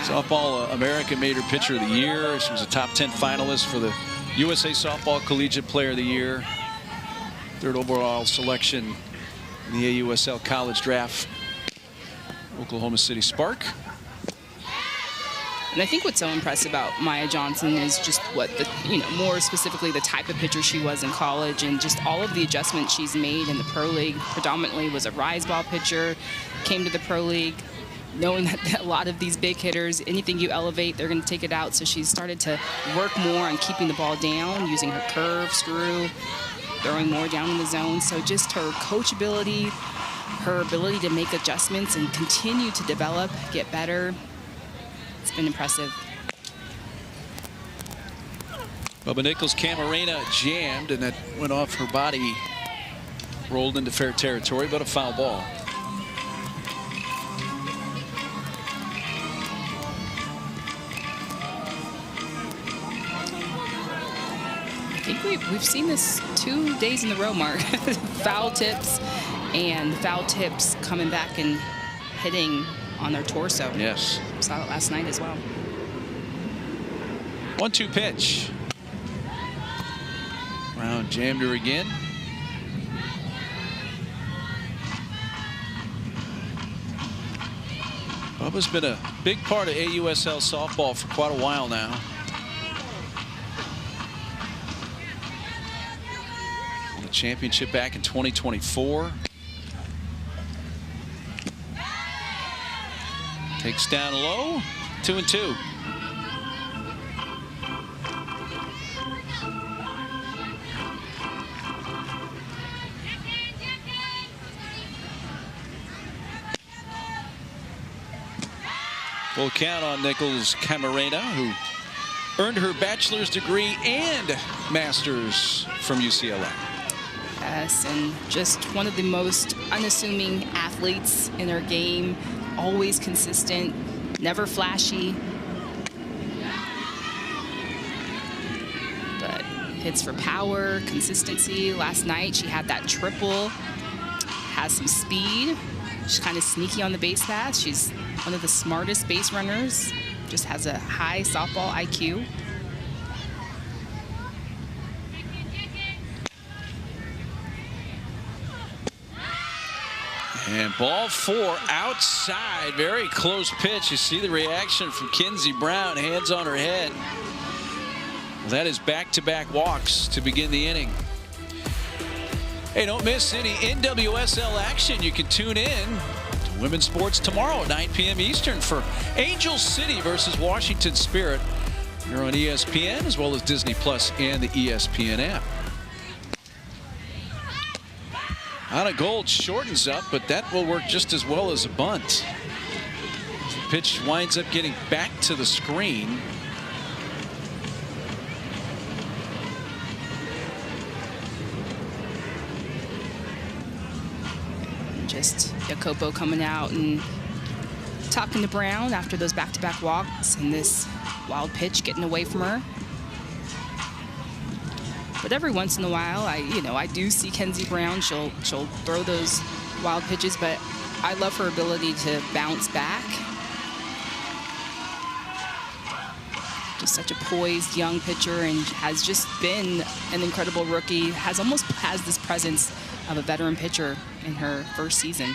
Softball America made her pitcher of the year. She was a top 10 finalist for the USA Softball Collegiate Player of the Year. 3rd overall selection in the AUSL College Draft. Oklahoma City Spark. And I think what's so impressive about Maya Johnson is just what more specifically the type of pitcher she was in college and just all of the adjustments she's made in the pro league. Predominantly was a rise ball pitcher, came to the pro league knowing that a lot of these big hitters, anything you elevate, they're going to take it out. So she's started to work more on keeping the ball down, using her curve, screw, throwing more down in the zone. So just her coachability, her ability to make adjustments and continue to develop, get better. It's been impressive. Bubba Nichols' Camarena jammed, and that went off her body, rolled into fair territory, but a foul ball. I think we've seen this 2 days in a row, Mark. Foul tips, and foul tips coming back and hitting on their torso. Yes. Saw it last night as well. 1-2 pitch. Brown jammed her again. Bubba's been a big part of AUSL softball for quite a while now. Won the championship back in 2024. Takes down low, 2-2. Full count on Nichols Camarena, who earned her bachelor's degree and master's from UCLA. Yes, and just one of the most unassuming athletes in her game. Always consistent, never flashy, but hits for power, consistency. Last night she had that triple, has some speed. She's kind of sneaky on the base paths. She's one of the smartest base runners, just has a high softball IQ. And ball 4 outside, very close pitch. You see the reaction from Kinsey Brown, hands on her head. Well, that is back-to-back walks to begin the inning. Hey, don't miss any NWSL action. You can tune in to women's sports tomorrow at 9 p.m. Eastern for Angel City versus Washington Spirit. You're on ESPN as well as Disney Plus and the ESPN app. Anna Gold shortens up, but that will work just as well as a bunt. The pitch winds up getting back to the screen. Just Jacopo coming out and talking to Brown after those back-to-back walks and this wild pitch getting away from her. But every once in a while, I do see Kinsey Brown. She'll throw those wild pitches, but I love her ability to bounce back. Just such a poised young pitcher, and has just been an incredible rookie. Has this presence of a veteran pitcher in her first season.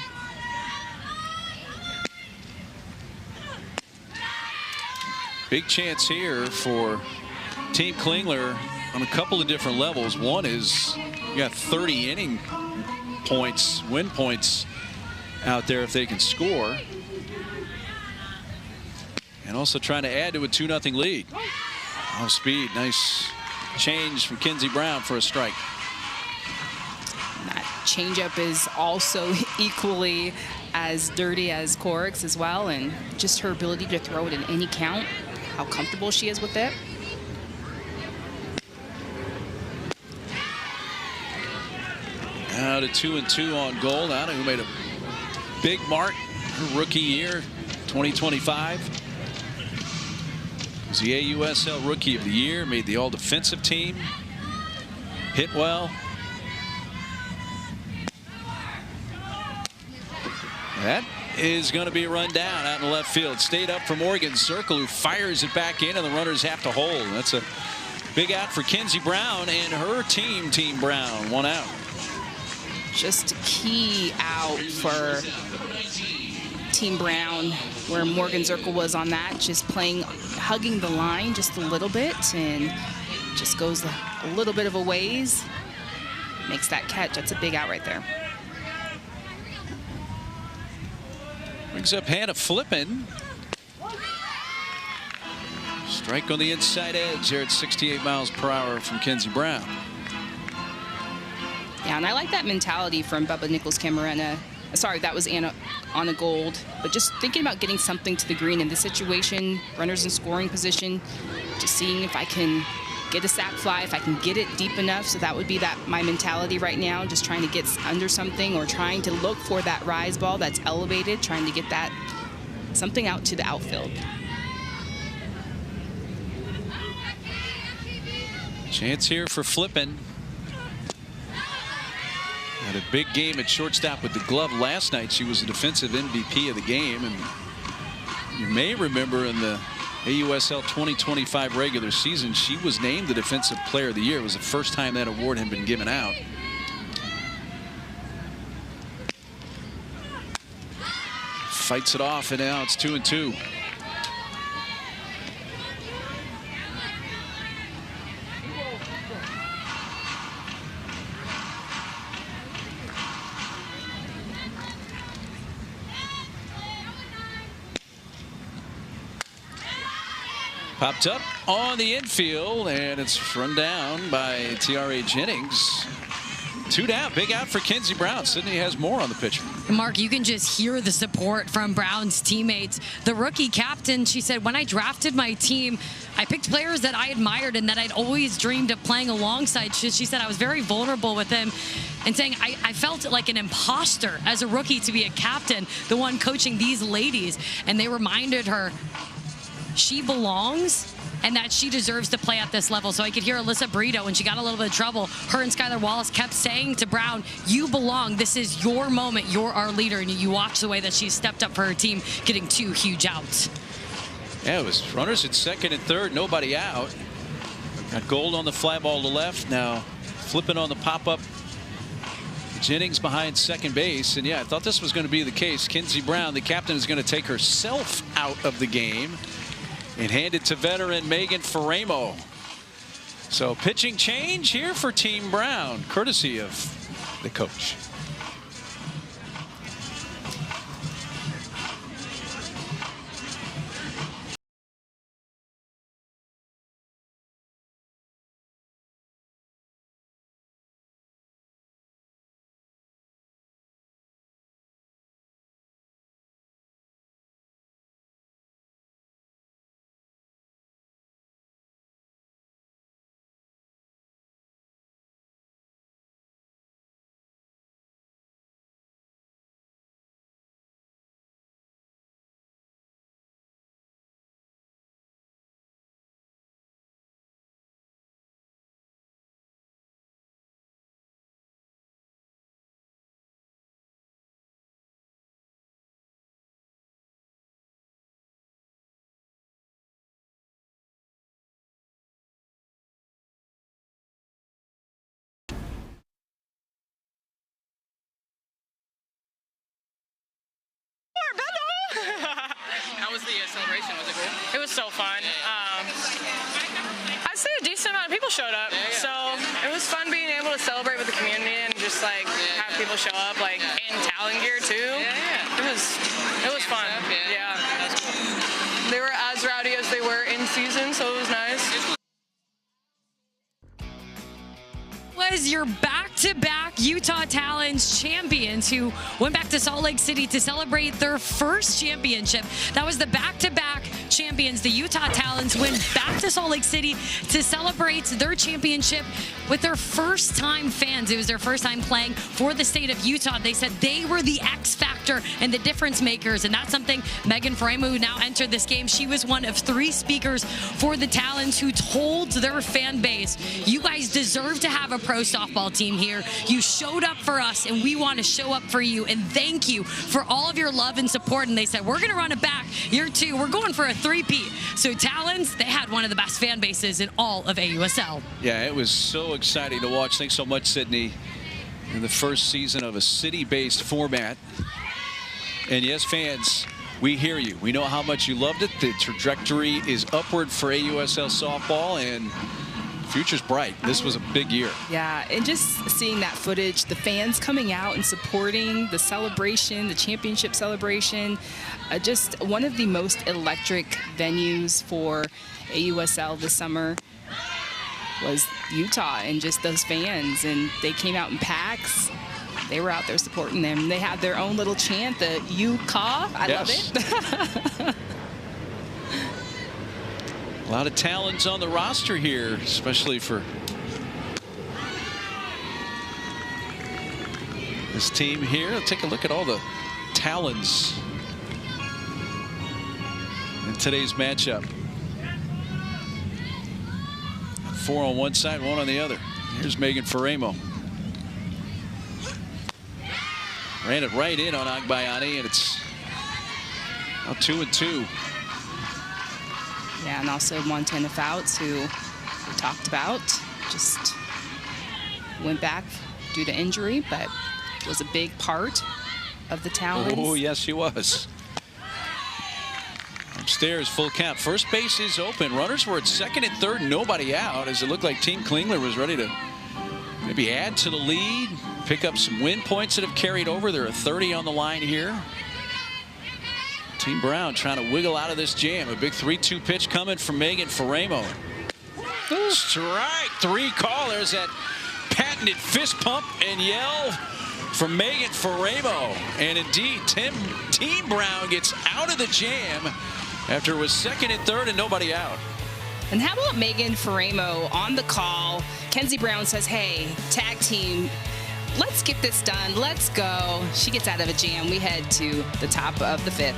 Big chance here for Team Klingler on a couple of different levels. One is You got 30 inning points, win points out there if they can score. And also trying to add to a 2-0 lead. Off speed, nice change from Kenzie Brown for a strike. That changeup is also equally as dirty as Corrick's as well, and just her ability to throw it in any count, how comfortable she is with it. Now to 2-2 on goal. Anna, who made a big mark her rookie year, 2025. Was the AUSL Rookie of the Year, made the All-Defensive team. Hit well. That is going to be a run down out in the left field. Stayed up for Morgan Circle, who fires it back in, and the runners have to hold. That's a big out for Kenzie Brown and her team, Team Brown. One out. Just a key out for Team Brown, where Morgan Zirkle was on that, just playing, hugging the line just a little bit, and just goes a little bit of a ways, makes that catch. That's a big out right there. Brings up Hannah Flippin. Strike on the inside edge here at 68 miles per hour from Kenzie Brown. Yeah, and I like that mentality from Bubba Nichols-Camarena. Sorry, that was Anna Gold. But just thinking about getting something to the green in this situation, runners in scoring position, just seeing if I can get a sac fly, if I can get it deep enough. So that would be my mentality right now, just trying to get under something or trying to look for that rise ball that's elevated, trying to get that something out to the outfield. Chance here for Flippin. Had a big game at shortstop with the glove last night. She was the defensive MVP of the game, and you may remember in the AUSL 2025 regular season, she was named the Defensive Player of the Year. It was the first time that award had been given out. Fights it off, and now it's 2-2. Popped up on the infield, and it's run down by Tiare Jennings. 2 down, big out for Kenzie Brown. Sydney has more on the pitcher. Mark, you can just hear the support from Brown's teammates. The rookie captain, she said, when I drafted my team, I picked players that I admired and that I'd always dreamed of playing alongside. She said I was very vulnerable with him, and saying I felt like an imposter as a rookie to be a captain, the one coaching these ladies. And they reminded her she belongs and that she deserves to play at this level. So I could hear Alyssa Brito, when she got a little bit of trouble, her and Skylar Wallace kept saying to Brown, you belong. This is your moment. You're our leader. And you watch the way that she stepped up for her team, getting 2 huge outs. Yeah, it was runners at second and third, nobody out. Got Gold on the fly ball to left. Now Flippin on the pop-up. Jennings behind second base. And yeah, I thought this was going to be the case. Kenzie Brown, the captain, is going to take herself out of the game and hand it to veteran Megan Faramo. So pitching change here for Team Brown, courtesy of the coach. was the celebration? Was it cool? It was so fun. I'd say a decent amount of people showed up, so it was fun being able to celebrate with the community and just like have people show up like in Talon gear too. It was fun. Yeah. They were as rowdy as they were in season, so it was nice. Was your back-to-back Utah Talons champions who went back to Salt Lake City to celebrate their first championship. That was the back-to-back champions. The Utah Talons went back to Salt Lake City to celebrate their championship with their first-time fans. It was their first time playing for the state of Utah. They said they were the X factor and the difference makers, and that's something Megan Faremo, who now entered this game, she was one of 3 speakers for the Talons who told their fan base, you guys deserve to have a pro softball team here. You showed up for us, and we want to show up for you, and thank you for all of your love and support. And they said, we're going to run it back year 2. We're going for a 3-peat. So Talons, they had one of the best fan bases in all of AUSL. Yeah, it was so exciting to watch. Thanks so much, Sydney. In the first season of a city-based format. And yes, fans, we hear you. We know how much you loved it. The trajectory is upward for AUSL softball, and future's bright. This was a big year. Yeah, and just seeing that footage, the fans coming out and supporting the celebration, the championship celebration, just one of the most electric venues for AUSL this summer was Utah, and just those fans, and they came out in packs. They were out there supporting them. They had their own little chant, the U-Caw. I love it. A lot of Talons on the roster here, especially for this team here. Let's take a look at all the Talons in today's matchup. 4 on one side, 1 on the other. Here's Megan Faremo. Ran it right in on Agbayani, and it's now 2-2. Yeah, and also Montana Fouts, who we talked about, just went back due to injury, but was a big part of the Talons. Oh, yes, she was. Upstairs, full count. First base is open. Runners were at second and third, nobody out, as it looked like Team Klingler was ready to maybe add to the lead, pick up some win points that have carried over. There are 30 on the line here. Team Brown trying to wiggle out of this jam. A big 3-2 pitch coming from Megan Faremo. Strike 3 call. There's that patented fist pump and yell from Megan Faremo. And indeed, Team Brown gets out of the jam after it was second and third and nobody out. And how about Megan Faremo on the call? Kenzie Brown says, hey, tag team, let's get this done. Let's go. She gets out of a jam. We head to the top of the 5th.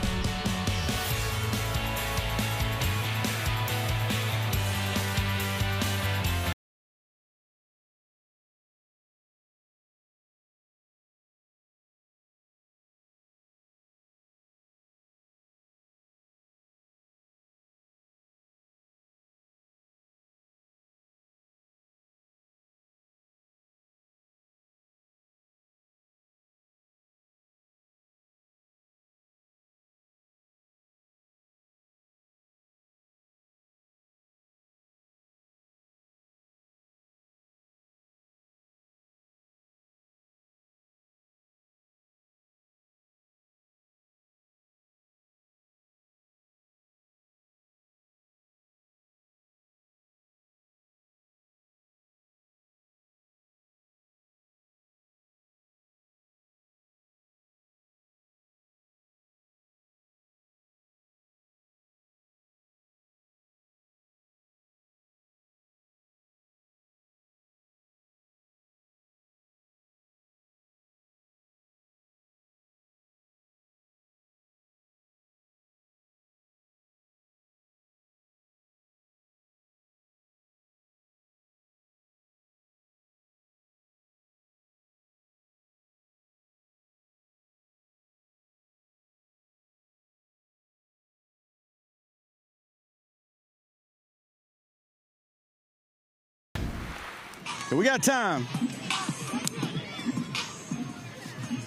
We got time.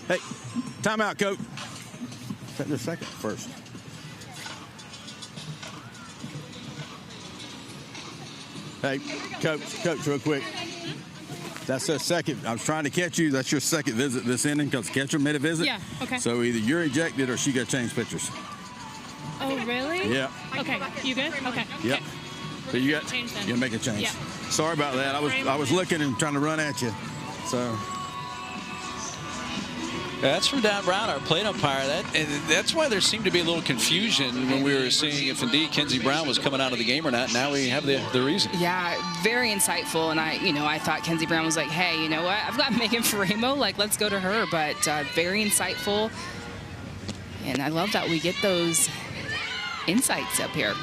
Hey, timeout, coach. Just a second first. Hey, coach, real quick. That's their second. I was trying to catch you. That's your second visit this inning because catcher made a visit. Yeah, okay. So either you're ejected or she got to change pitchers. Oh, really? Yeah. Okay, you good? Okay. Yep. So you got Change then. you make a change. Yeah. Sorry about that. I was looking and trying to run at you. So That's from Don Brown, our plate umpire. That's why there seemed to be a little confusion when we were seeing if indeed Kenzie Brown was coming out of the game or not. Now we have the reason. Yeah, very insightful. And I thought Kenzie Brown was like, hey, you know what? I've got Megan Faremo. Like, let's go to her. But very insightful. And I love that we get those insights up here.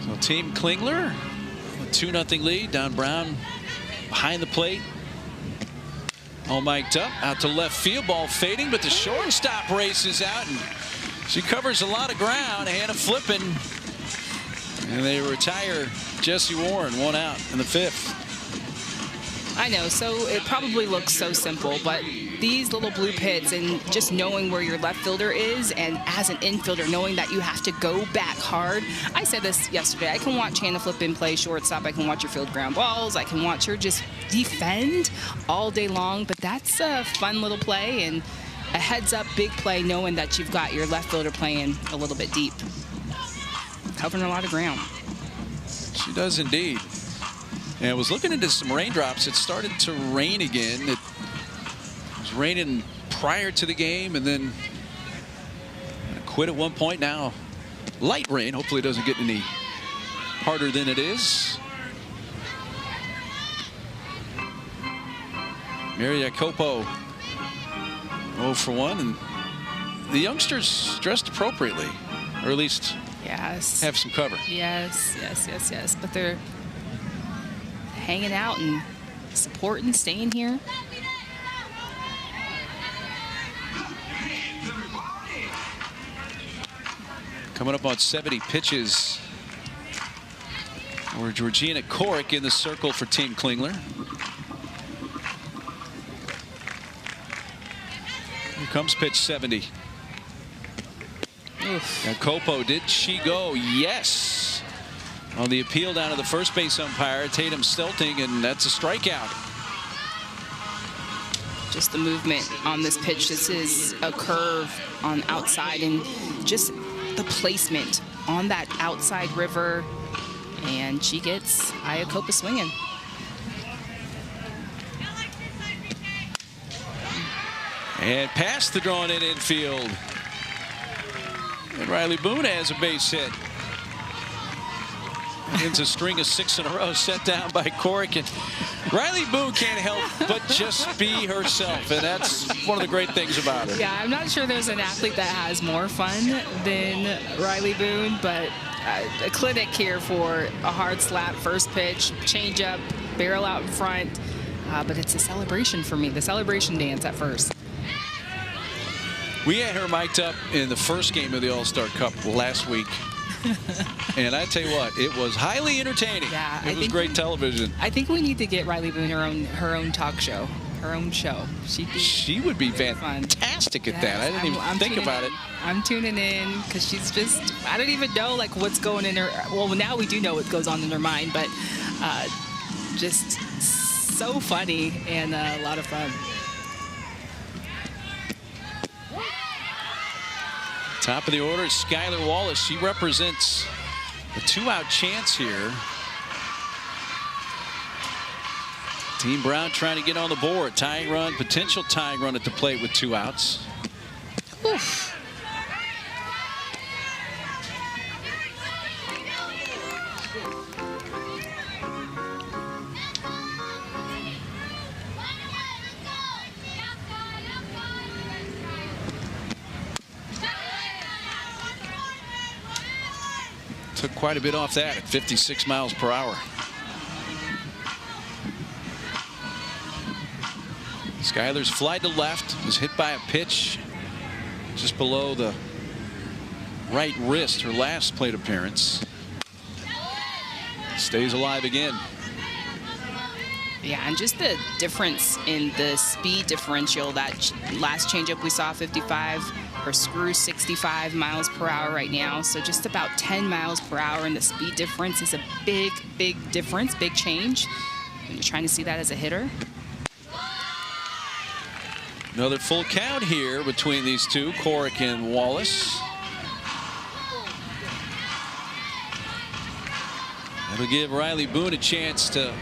So Team Klingler, a 2-0 lead. Don Brown behind the plate. All mic'd up, out to left field, ball fading, but the shortstop races out, and she covers a lot of ground. Hannah flipping, and they retire Jessie Warren, 1 out in the 5th. I know, so it probably looks so simple, but these little blue pits and just knowing where your left fielder is, and as an infielder, knowing that you have to go back hard. I said this yesterday. I can watch Hannah Flippin play shortstop. I can watch her field ground balls. I can watch her just defend all day long, but that's a fun little play and a heads-up big play knowing that you've got your left fielder playing a little bit deep, covering a lot of ground. She does indeed. And I was looking into some raindrops. It started to rain again. It was raining prior to the game and then quit at one point. Now light rain. Hopefully it doesn't get any harder than it is. Mary Jacopo 0 for 1, and the youngsters dressed appropriately, or at least yes, have some cover. Yes. But they're hanging out and supporting, staying here. Coming up on 70 pitches. Or Georgina Korick in the circle for Team Klingler. Here comes pitch 70. Jacopo, did she go? Yes. On the appeal down to the first base umpire, Tatum Stelting, and that's a strikeout. Just the movement on this pitch. This is a curve on outside, and just the placement on that outside river, and she gets Iacopa swinging. And past the drawn in infield. And Riley Boone has a base hit. Ends a string of 6 in a row set down by Korick. And Riley Boone can't help but just be herself, and that's one of the great things about her. Yeah, I'm not sure there's an athlete that has more fun than Riley Boone, but a clinic here for a hard slap, first pitch, change up, barrel out in front. But it's a celebration for me, the celebration dance at first. We had her mic'd up in the first game of the All-Star Cup last week. And I tell you what, it was highly entertaining. Yeah, it was great television. I think we need to get Riley Boone her own talk show, her own show. She would be fantastic at that. I didn't even think about it. I'm tuning in because she's just, I don't even know like what's going in her. Well, now we do know what goes on in her mind, but just so funny and a lot of fun. Top of the order is Skylar Wallace. She represents a 2-out chance here. Team Brown trying to get on the board. Tying run, potential tying run at the plate with 2 outs. Oof. Took quite a bit off that at 56 miles per hour. Skylar's fly to left, was hit by a pitch just below the right wrist, her last plate appearance. Stays alive again. Yeah, and just the difference in the speed differential. That last changeup we saw, 55, Her screw 65 miles per hour right now, so just about 10 miles per hour, and the speed difference is a big, big difference, big change. And you're trying to see that as a hitter. Another full count here between these two, Coric and Wallace. That'll give Riley Boone a chance to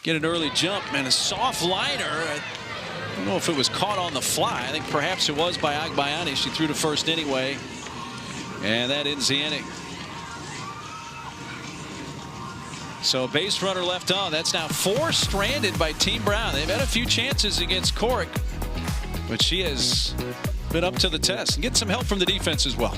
get an early jump, and a soft liner. I don't know if it was caught on the fly. I think perhaps it was by Agbayani. She threw to first anyway, and that ends the inning. So base runner left on. That's now 4 stranded by Team Brown. They've had a few chances against Coric, but she has been up to the test and get some help from the defense as well.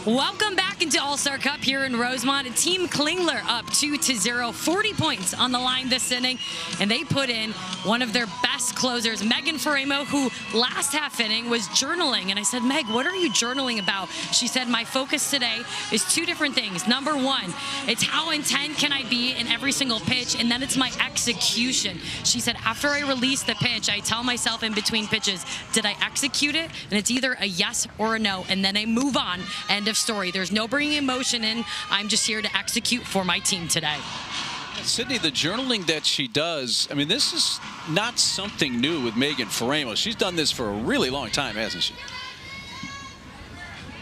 Welcome back into All-Star Cup here in Rosemont. Team Klingler up 2-0, 40 points on the line this inning, and they put in one of their best closers, Megan Faremo, who last half inning was journaling. And I said, Meg, what are you journaling about? She said, my focus today is 2 different things. Number 1, it's how intent can I be in every single pitch, and then it's my execution. She said, after I release the pitch, I tell myself in between pitches, did I execute it? And it's either a yes or a no, and then I move on. End of story. There's no bringing emotion in. I'm just here to execute for my team today. Sydney, the journaling that she does, I mean, this is not something new with Megan Faremo. She's done this for a really long time, hasn't she?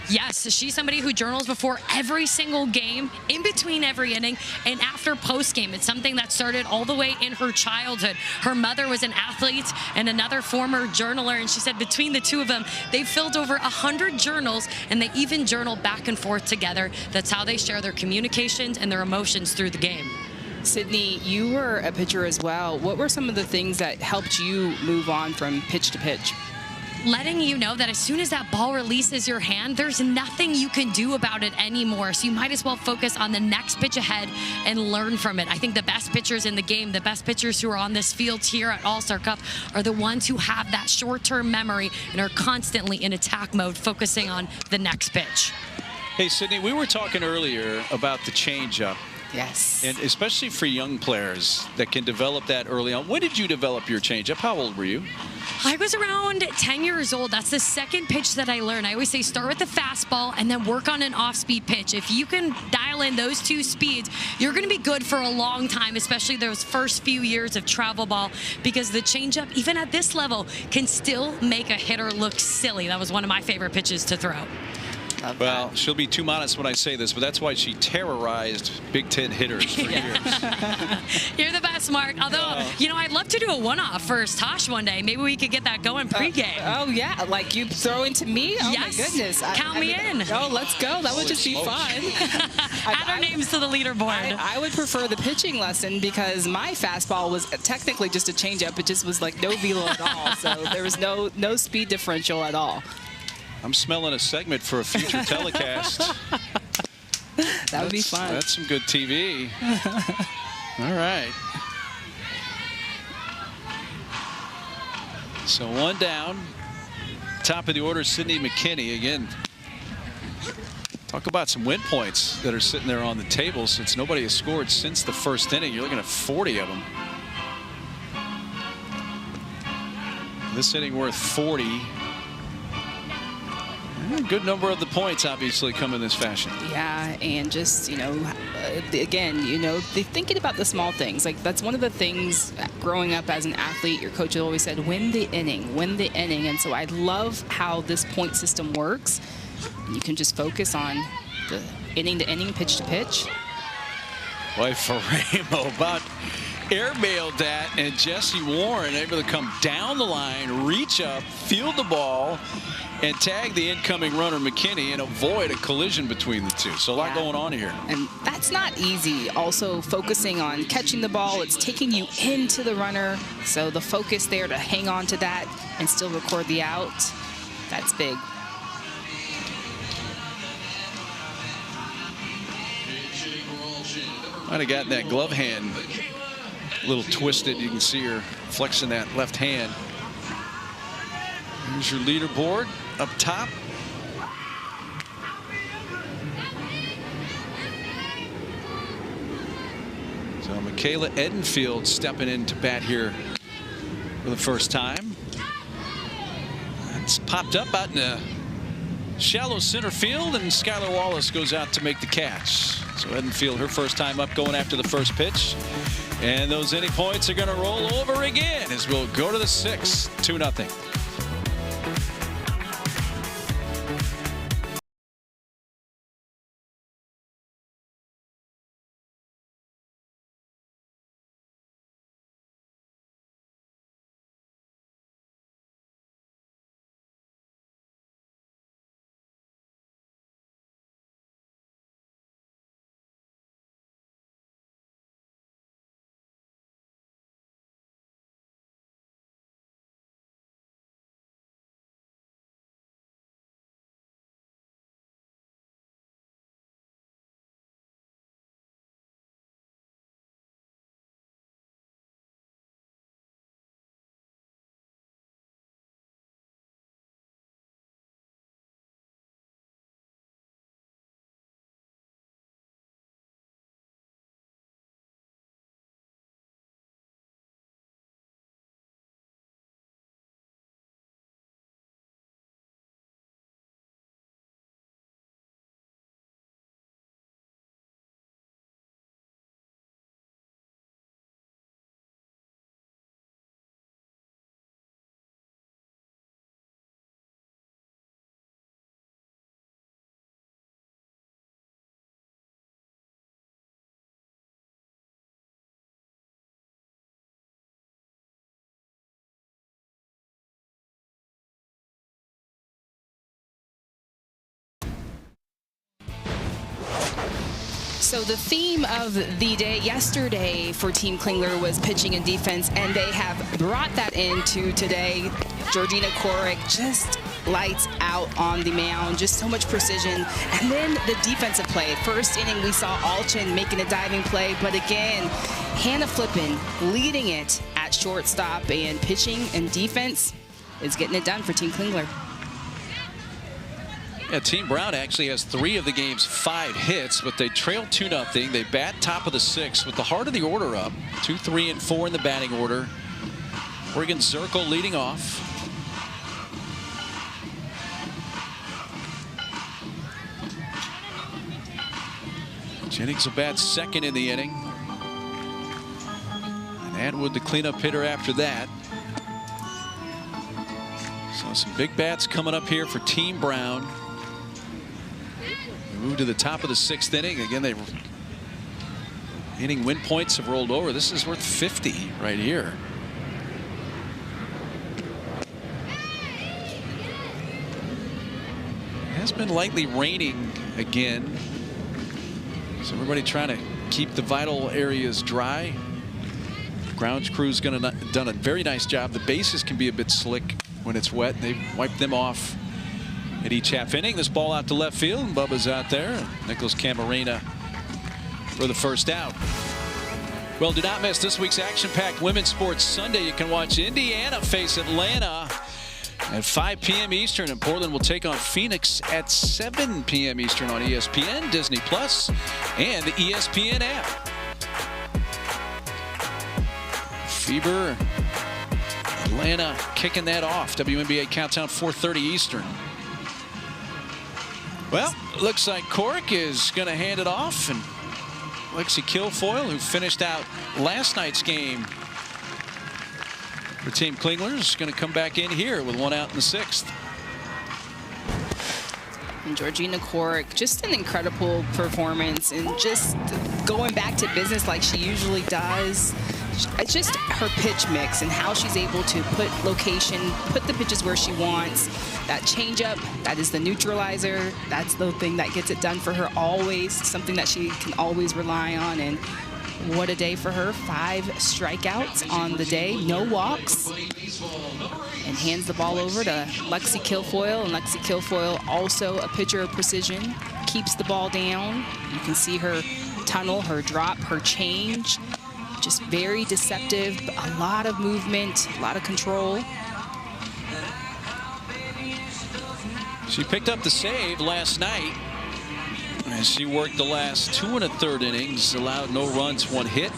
Yes, she's somebody who journals before every single game, in between every inning, and after post-game. It's something that started all the way in her childhood. Her mother was an athlete and another former journaler, and she said between the two of them, they've filled over 100 journals, and they even journal back and forth together. That's how they share their communications and their emotions through the game. Sydney, you were a pitcher as well. What were some of the things that helped you move on from pitch to pitch? Letting you know that as soon as that ball releases your hand, there's nothing you can do about it anymore. So you might as well focus on the next pitch ahead and learn from it. I think the best pitchers in the game, the best pitchers who are on this field here at All-Star Cup, are the ones who have that short-term memory and are constantly in attack mode, focusing on the next pitch. Hey, Sydney, we were talking earlier about the changeup. Yes. And especially for young players that can develop that early on. When did you develop your changeup? How old were you? I was around 10 years old. That's the second pitch that I learned. I always say start with the fastball and then work on an off-speed pitch. If you can dial in those 2 speeds, you're going to be good for a long time, especially those first few years of travel ball, because the changeup, even at this level, can still make a hitter look silly. That was one of my favorite pitches to throw. Well, she'll be too modest when I say this, but that's why she terrorized Big Ten hitters for years. You're the best, Mark. Although, you know, I'd love to do a one-off for Tosh one day. Maybe we could get that going pregame. Oh, yeah. Like you throw into me? Oh, yes. my goodness. Count me in. Oh, let's go. That would just be fun. Add our names to the leaderboard. I would prefer the pitching lesson because my fastball was technically just a changeup. It just was like no velo at all. So there was no speed differential at all. I'm smelling a segment for a future telecast. That would be fun. That's some good TV. All right. So one down. Top of the order, Sydney McKinney. Again, talk about some win points that are sitting there on the table since nobody has scored since the first inning. You're looking at 40 of them. This inning worth 40. A good number of the points obviously come in this fashion. Yeah, and just, again, thinking about the small things. Like, that's one of the things growing up as an athlete, your coach always said, win the inning, win the inning. And so I love how this point system works. You can just focus on the inning to inning, pitch to pitch. Boy, Faremo about airmailed that, and Jesse Warren able to come down the line, reach up, field the ball, and tag the incoming runner McKinney and avoid a collision between the two. So a lot going on here. And that's not easy. Also focusing on catching the ball, it's taking you into the runner. So the focus there to hang on to that and still record the out, that's big. Might have gotten that glove hand a little twisted. You can see her flexing that left hand. Here's your leaderboard up top. So Michaela Edenfield stepping into bat here for the first time. It's popped up out in the shallow center field, and Skylar Wallace goes out to make the catch. So Edenfield, her first time up, going after the first pitch. And those inning points are going to roll over again as we'll go to the 6th, 2-0. So the theme of the day yesterday for Team Klingler was pitching and defense, and they have brought that into today. Georgina Korek just lights out on the mound, just so much precision. And then the defensive play. First inning, we saw Alchin making a diving play, but again, Hannah Flippen leading it at shortstop, and pitching and defense is getting it done for Team Klingler. Yeah, Team Brown actually has 3 of the game's 5 hits, but they trail 2-0. They bat top of the 6th with the heart of the order up. 2, 3, and 4 in the batting order. Oregon Zirkle leading off. Jennings will bat second in the inning. And Atwood the cleanup hitter after that. So some big bats coming up here for Team Brown. Move to the top of the 6th inning. Again, inning win points have rolled over. This is worth 50 right here. It has been lightly raining again. So everybody trying to keep the vital areas dry. Grounds crew's done a very nice job. The bases can be a bit slick when it's wet. They've wiped them off in each half inning. This ball out to left field, and Bubba's out there. Nicholas Camarena for the first out. Well, do not miss this week's action-packed Women's Sports Sunday. You can watch Indiana face Atlanta at 5 p.m. Eastern, and Portland will take on Phoenix at 7 p.m. Eastern on ESPN, Disney Plus, and the ESPN app. Fever, Atlanta kicking that off. WNBA Countdown 4:30 Eastern. Well, looks like Cork is going to hand it off, and Lexi Kilfoyle, who finished out last night's game for Team Klingler, is going to come back in here with 1 out in the 6th. And Georgina Cork, just an incredible performance, and just going back to business like she usually does. It's just her pitch mix and how she's able to put the pitches where she wants. That changeup, that is the neutralizer. That's the thing that gets it done for her always, something that she can always rely on. And what a day for her. 5 strikeouts on the day, no walks. And hands the ball over to Lexi Kilfoyle. And Lexi Kilfoyle, also a pitcher of precision, keeps the ball down. You can see her tunnel, her drop, her change. Just very deceptive, a lot of movement, a lot of control. She picked up the save last night as she worked the last 2 1/3 innings, allowed no runs, 1 hit.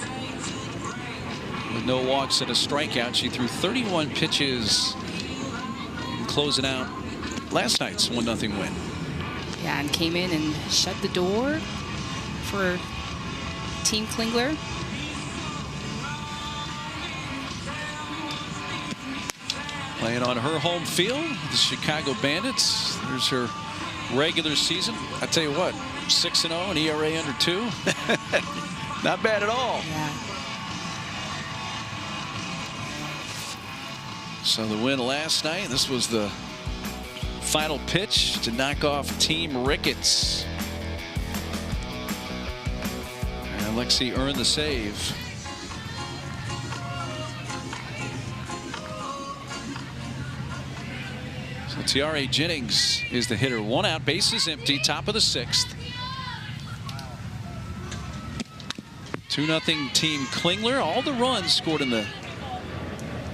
With no walks and a strikeout, she threw 31 pitches, closing out last night's 1-0 win. Yeah, and came in and shut the door for Team Klingler. Playing on her home field, the Chicago Bandits. There's her regular season. I tell you what, 6-0, an ERA under 2. Not bad at all. Yeah. So the win last night, this was the final pitch to knock off Team Ricketts. And Lexi earned the save. So Tiare Jennings is the hitter. 1 out, bases empty, top of the 6th. 2-0 Team Klingler. All the runs scored in the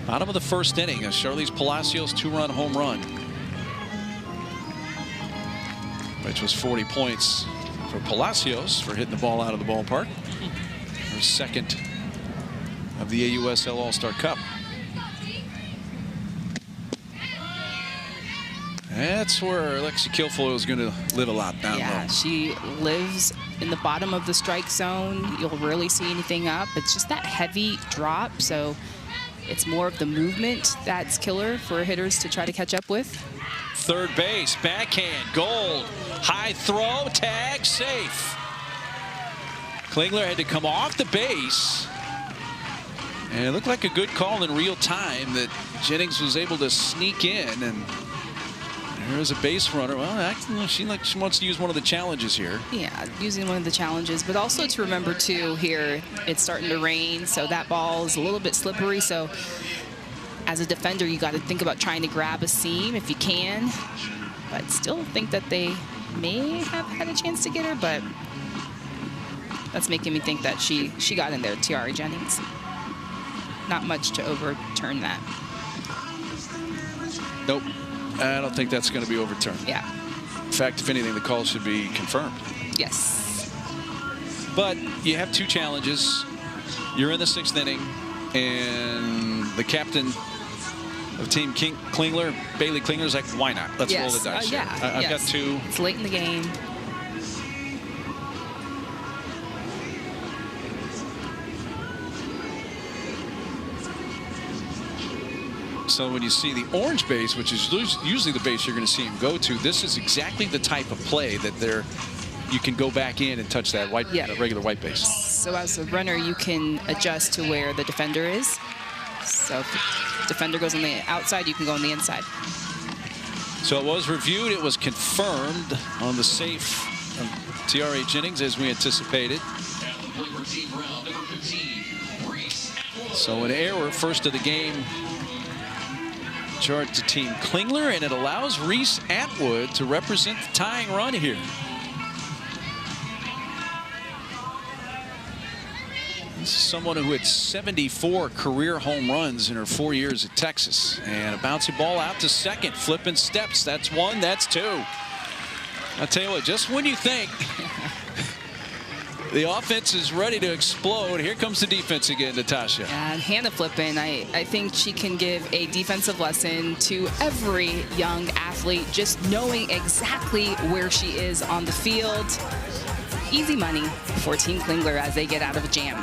bottom of the 1st inning. Charlize Palacios' 2-run home run, which was 40 points for Palacios for hitting the ball out of the ballpark. Her 2nd of the AUSL All-Star Cup. That's where Lexi Kilfoyle is going to live a lot down low. Yeah, she lives in the bottom of the strike zone. You'll rarely see anything up. It's just that heavy drop, so it's more of the movement that's killer for hitters to try to catch up with. Third base, backhand, Gold, high throw, tag, safe. Klingler had to come off the base, and it looked like a good call in real time that Jennings was able to sneak in, and there's a base runner. Well, she wants to use one of the challenges here. Yeah, using one of the challenges, but also to remember too, here it's starting to rain, so that ball is a little bit slippery. So as a defender, you got to think about trying to grab a seam if you can, but still think that they may have had a chance to get her, but that's making me think that she got in there, Tiare Jennings. Not much to overturn that. Nope. I don't think that's going to be overturned. Yeah. In fact, if anything, the call should be confirmed. Yes. But you have 2 challenges. You're in the 6th inning, and the captain of Team Klingler, Bailey Klingler, is like, why not? Let's roll the dice. Yeah. I've got 2. It's late in the game. So when you see the orange base, which is usually the base you're going to see him go to, this is exactly the type of play that you can go back in and touch that regular white base. So as a runner, you can adjust to where the defender is. So if the defender goes on the outside, you can go on the inside. So it was reviewed. It was confirmed on the safe of Tiare Jennings, as we anticipated. So an error, first of the game charge to Team Klingler, and it allows Reese Atwood to represent the tying run here. This is someone who had 74 career home runs in her 4 years at Texas. And a bouncy ball out to second, flipping steps. That's one, that's two. I'll tell you what, just when you think the offense is ready to explode, here comes the defense again, Natasha. And Hannah Flippin, I think she can give a defensive lesson to every young athlete, just knowing exactly where she is on the field. Easy money for Team Klingler as they get out of a jam.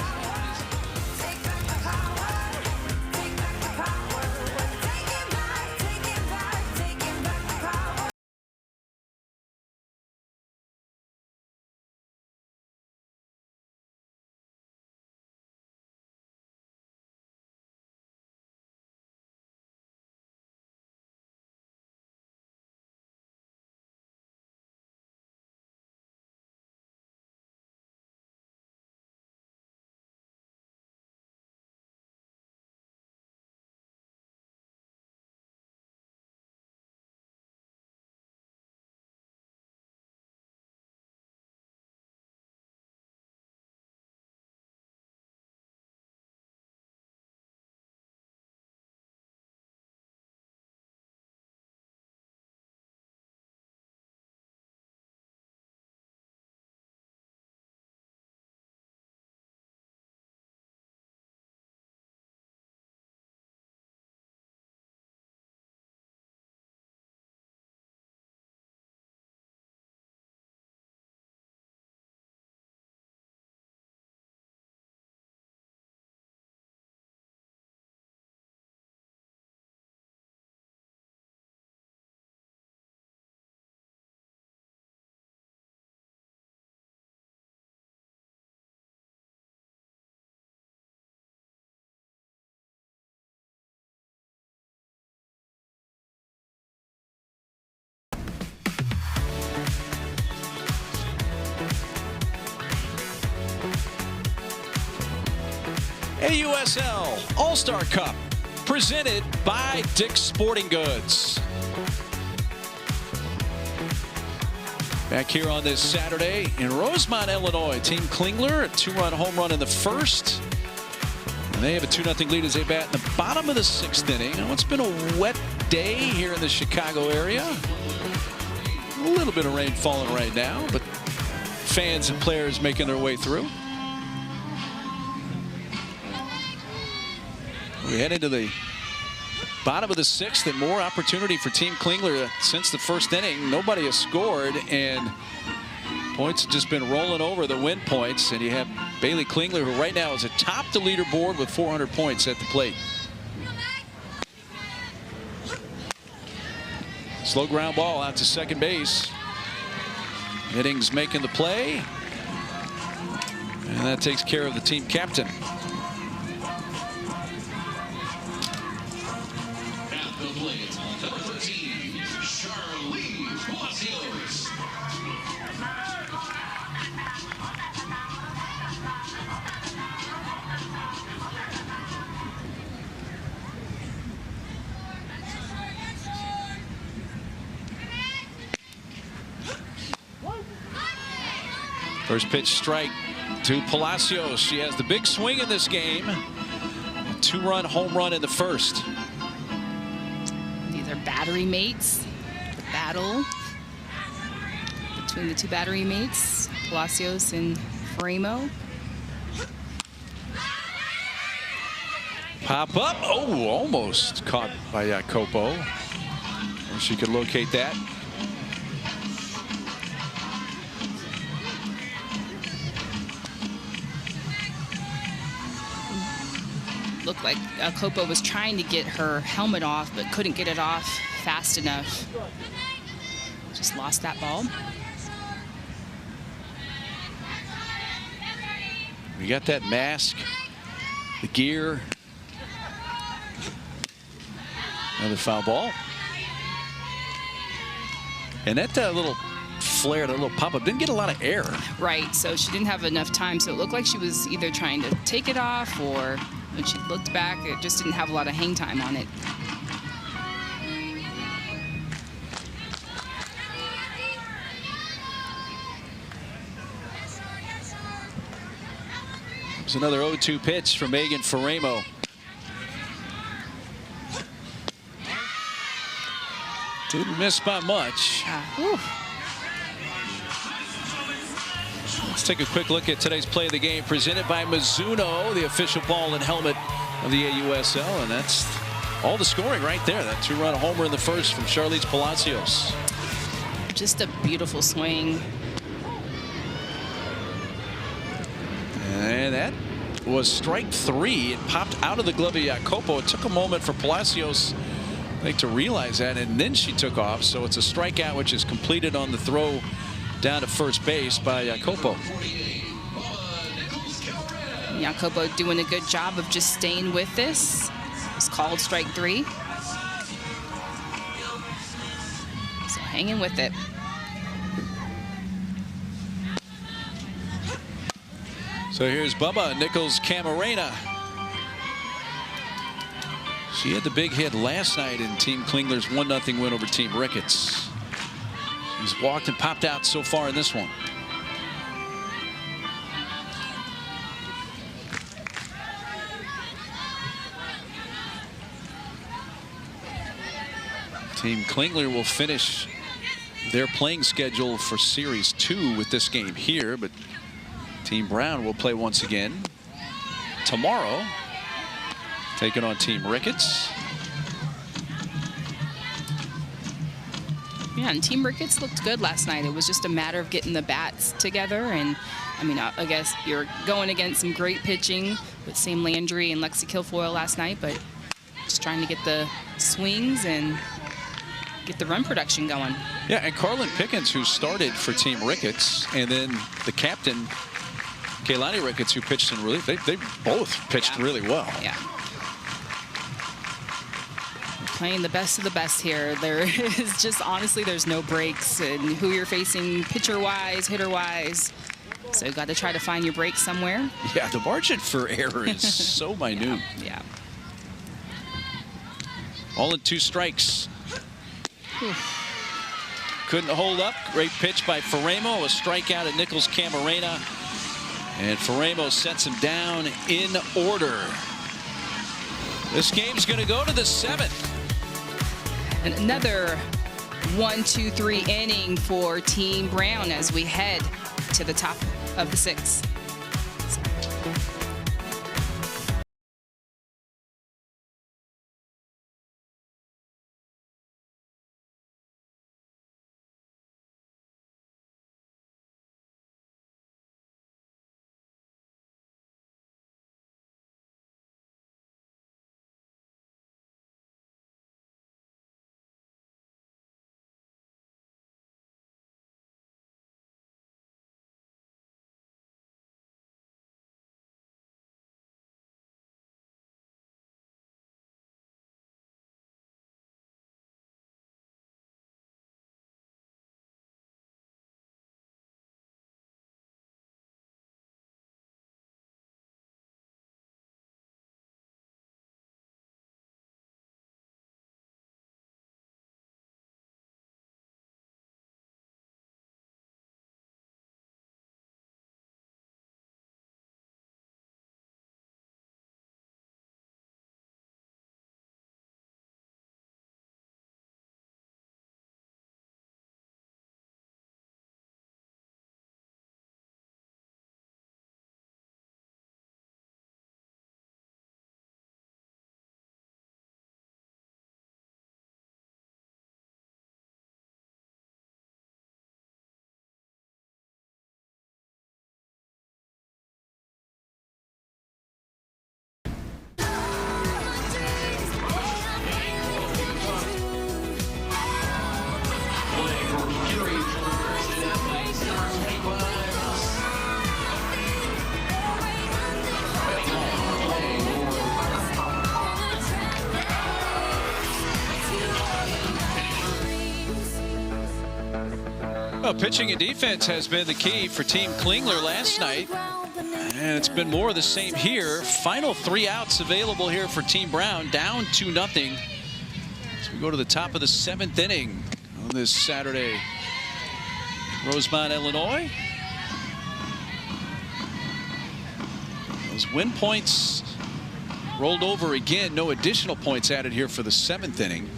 AUSL All-Star Cup, presented by Dick's Sporting Goods. Back here on this Saturday in Rosemont, Illinois. Team Klingler, a 2-run home run in the first. And they have a 2-0 lead as they bat in the bottom of the 6th inning. Now, it's been a wet day here in the Chicago area. A little bit of rain falling right now, but fans and players making their way through. We head into the bottom of the 6th, and more opportunity for Team Klingler since the first inning. Nobody has scored, and points have just been rolling over the win points. And you have Bailey Klingler, who right now is atop the leaderboard with 400 points at the plate. Slow ground ball out to second base. Hiddings making the play, and that takes care of the team captain. First pitch strike to Palacios. She has the big swing in this game. A 2-run home run in the first. These are battery mates. The battle between the two battery mates, Palacios and Framo. Pop up. Oh, almost caught by Jacopo. She could locate that. Looked like Jacopo was trying to get her helmet off, but couldn't get it off fast enough. Just lost that ball. We got that mask, the gear. Another foul ball. And that little flare, that little pop-up, didn't get a lot of air. Right, so she didn't have enough time, so it looked like she was either trying to take it off, or when she looked back, it just didn't have a lot of hang time on it. Here's another 0-2 pitch from Megan Faremo. Didn't miss by much. Let's take a quick look at today's play of the game presented by Mizuno, the official ball and helmet of the AUSL. And that's all the scoring right there. That 2-run homer in the first from Charlize Palacios. Just a beautiful swing. And that was strike 3. It popped out of the glove of Jacopo. It took a moment for Palacios, I think, to realize that, and then she took off. So it's a strikeout, which is completed on the throw down to first base by Jacopo. Jacopo doing a good job of just staying with this. It's called strike 3. So hanging with it. So here's Bubba Nichols Camarena. She had the big hit last night in Team Klingler's 1-0 win over Team Ricketts. She's walked and popped out so far in this one. Team Klingler will finish their playing schedule for Series 2 with this game here, but Team Brown will play once again tomorrow, taking on Team Ricketts. Yeah, and Team Ricketts looked good last night. It was just a matter of getting the bats together. And, I mean, I guess you're going against some great pitching with Sam Landry and Lexi Kilfoyle last night, but just trying to get the swings and get the run production going. Yeah, and Carlin Pickens, who started for Team Ricketts, and then the captain, Kaylani Ricketts, who pitched in relief, they both pitched really well. Yeah. Playing the best of the best here. There is just, honestly, there's no breaks in who you're facing pitcher-wise, hitter-wise. So you've got to try to find your break somewhere. Yeah, the margin for error is so minute. Yeah. All in 2 strikes. Couldn't hold up. Great pitch by Faremo. A strikeout at Nichols Camarena. And Faremo sets him down in order. This game's going to go to the 7th. And another 1-2-3 inning for Team Brown as we head to the top of the 6th. Well, pitching and defense has been the key for Team Klingler last night. And it's been more of the same here. Final 3 outs available here for Team Brown, down 2-0. As we go to the top of the 7th inning on this Saturday. Rosemont, Illinois. Those win points rolled over again. No additional points added here for the 7th inning.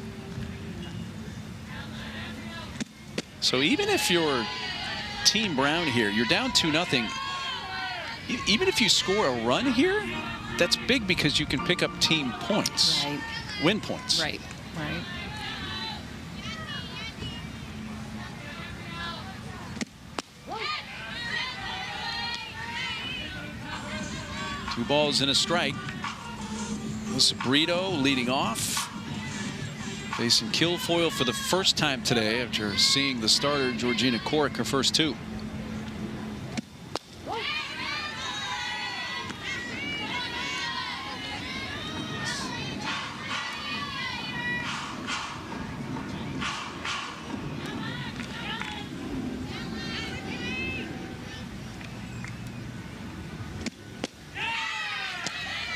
So even if you're Team Brown here, you're down 2-0. Even if you score a run here, that's big because you can pick up team points, Right. win points. Right. Right. Two balls and a strike. Alyssa Brito leading off. Facing Kilfoyle for the first time today after seeing the starter Georgina Corrick her first two.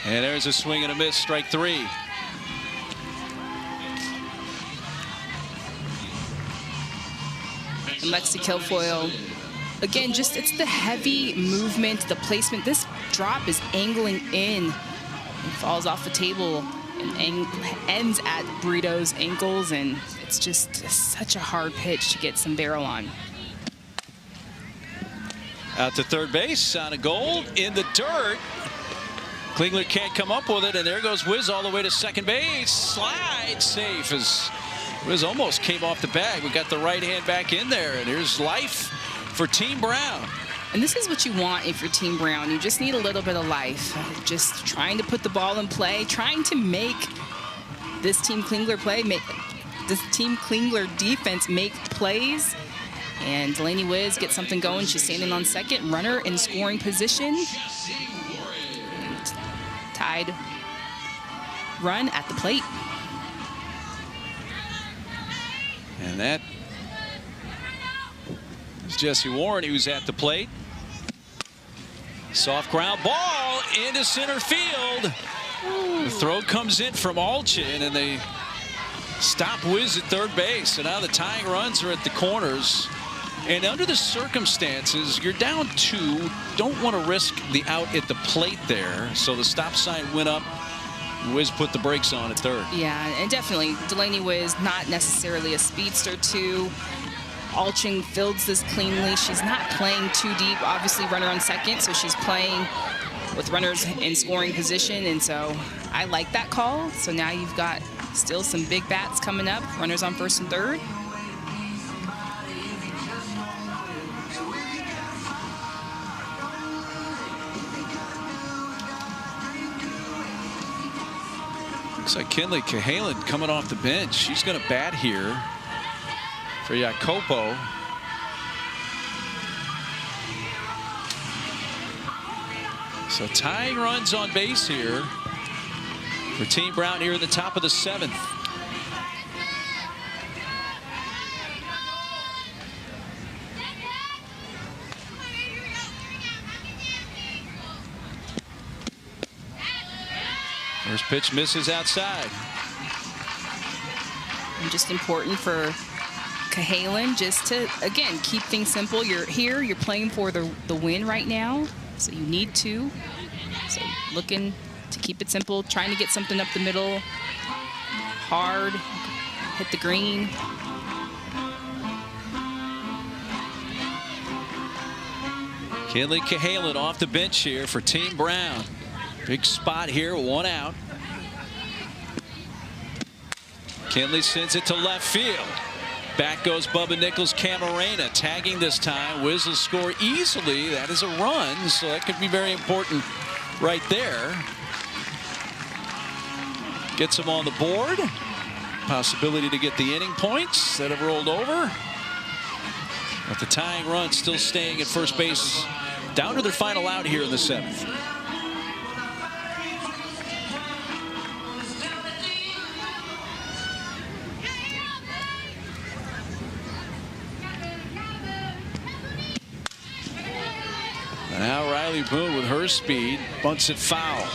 And there's a swing and a miss, strike 3. Lexi Kilfoyle, again, just it's the heavy movement, the placement. This drop is angling in and falls off the table and ends at Brito's ankles, and it's just such a hard pitch to get some barrel on. Out to third base on a goal in the dirt. Klingler can't come up with it, and there goes Wiz all the way to second base. Slide safe as Wiz almost came off the bag. We got the right hand back in there, and here's life for Team Brown. And this is what you want if you're Team Brown. You just need a little bit of life. Just trying to put the ball in play, trying to make this Team Klingler defense make plays. And Delaney Wiz gets something going. She's standing on second, runner in scoring position. Tied run at the plate. And that is Jesse Warren, who's at the plate. Soft ground ball into center field. The throw comes in from Alchin, and they stop Wiz at third base. So now the tying runs are at the corners. And under the circumstances, you're down 2. Don't want to risk the out at the plate there. So the stop sign went up. Wiz put the brakes on at third. Yeah, and definitely Delaney Wiz, not necessarily a speedster too. Alchin fields this cleanly. She's not playing too deep. Obviously, runner on second, so she's playing with runners in scoring position. And so I like that call. So now you've got still some big bats coming up. Runners on first and third. Looks like Kinley Cahalan coming off the bench. She's going to bat here for Jacopo. So tying runs on base here for Team Brown here in the top of the 7th. First pitch misses outside. And just important for Cahalan just to, again, keep things simple. You're here, you're playing for the win right now, so you need to. So looking to keep it simple, trying to get something up the middle, hard, hit the green. Kinley Cahalan off the bench here for Team Brown. Big spot here, 1 out. Kinley sends it to left field. Back goes Bubba Nichols Camarena, tagging this time. Wiz will score easily. That is a run, so that could be very important right there. Gets him on the board. Possibility to get the inning points that have rolled over. But the tying run still staying at first base, down to their final out here in the 7th. Now Riley Boone with her speed bunts it foul.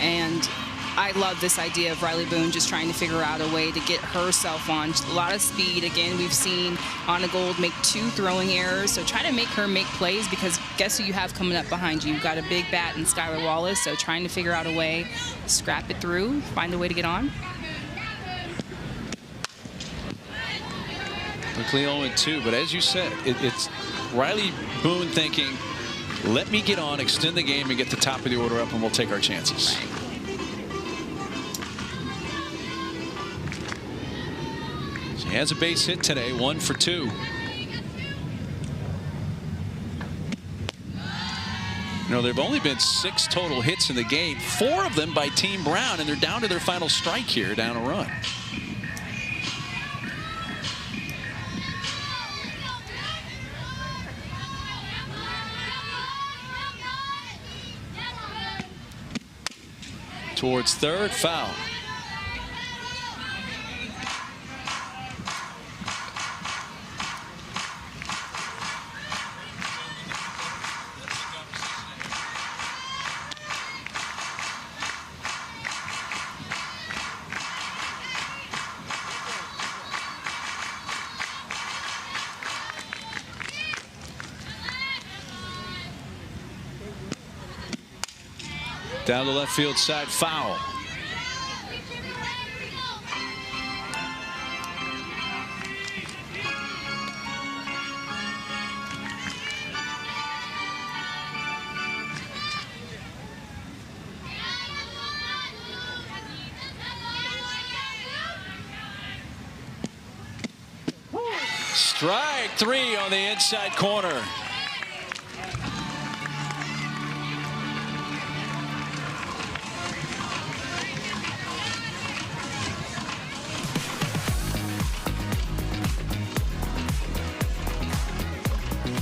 And I love this idea of Riley Boone just trying to figure out a way to get herself on. Just a lot of speed. Again, we've seen Anna Gold make 2 throwing errors, so try to make her make plays, because guess who you have coming up behind you? You've got a big bat in Skylar Wallace, so trying to figure out a way, scrap it through, find a way to get on. Quickly 0-2, but as you said, it's Riley Boone thinking, let me get on, extend the game, and get the top of the order up, and we'll take our chances. Right. She has a base hit today, 1 for 2. You know, there have only been 6 total hits in the game, 4 of them by Team Brown, and they're down to their final strike here, down a run. Towards third, foul. Down the left field side, foul. Strike 3 on the inside corner.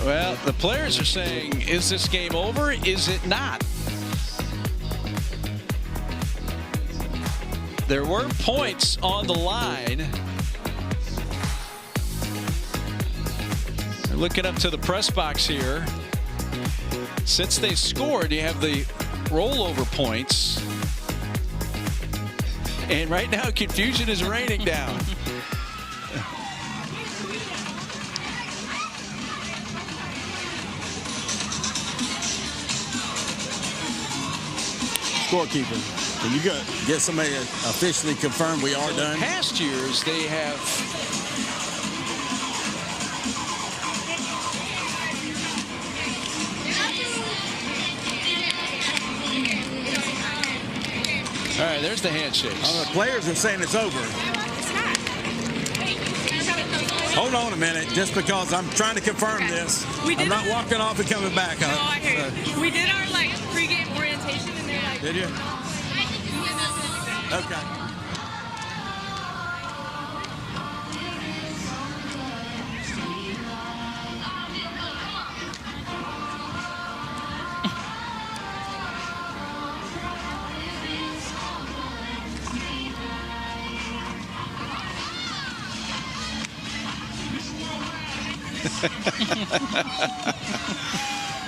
Well, the players are saying, is this game over? Is it not? There were points on the line. They're looking up to the press box here. Since they scored, you have the rollover points. And right now, confusion is raining down. Scorekeeper, can you get somebody to officially confirm we are done? In past years, they have all right, there's the handshakes. The players are saying it's over. Hold on a minute, just because I'm trying to confirm this. I'm not walking off and coming back. No, I hear you. We did our pregame orientation, and they're like, did you? Okay.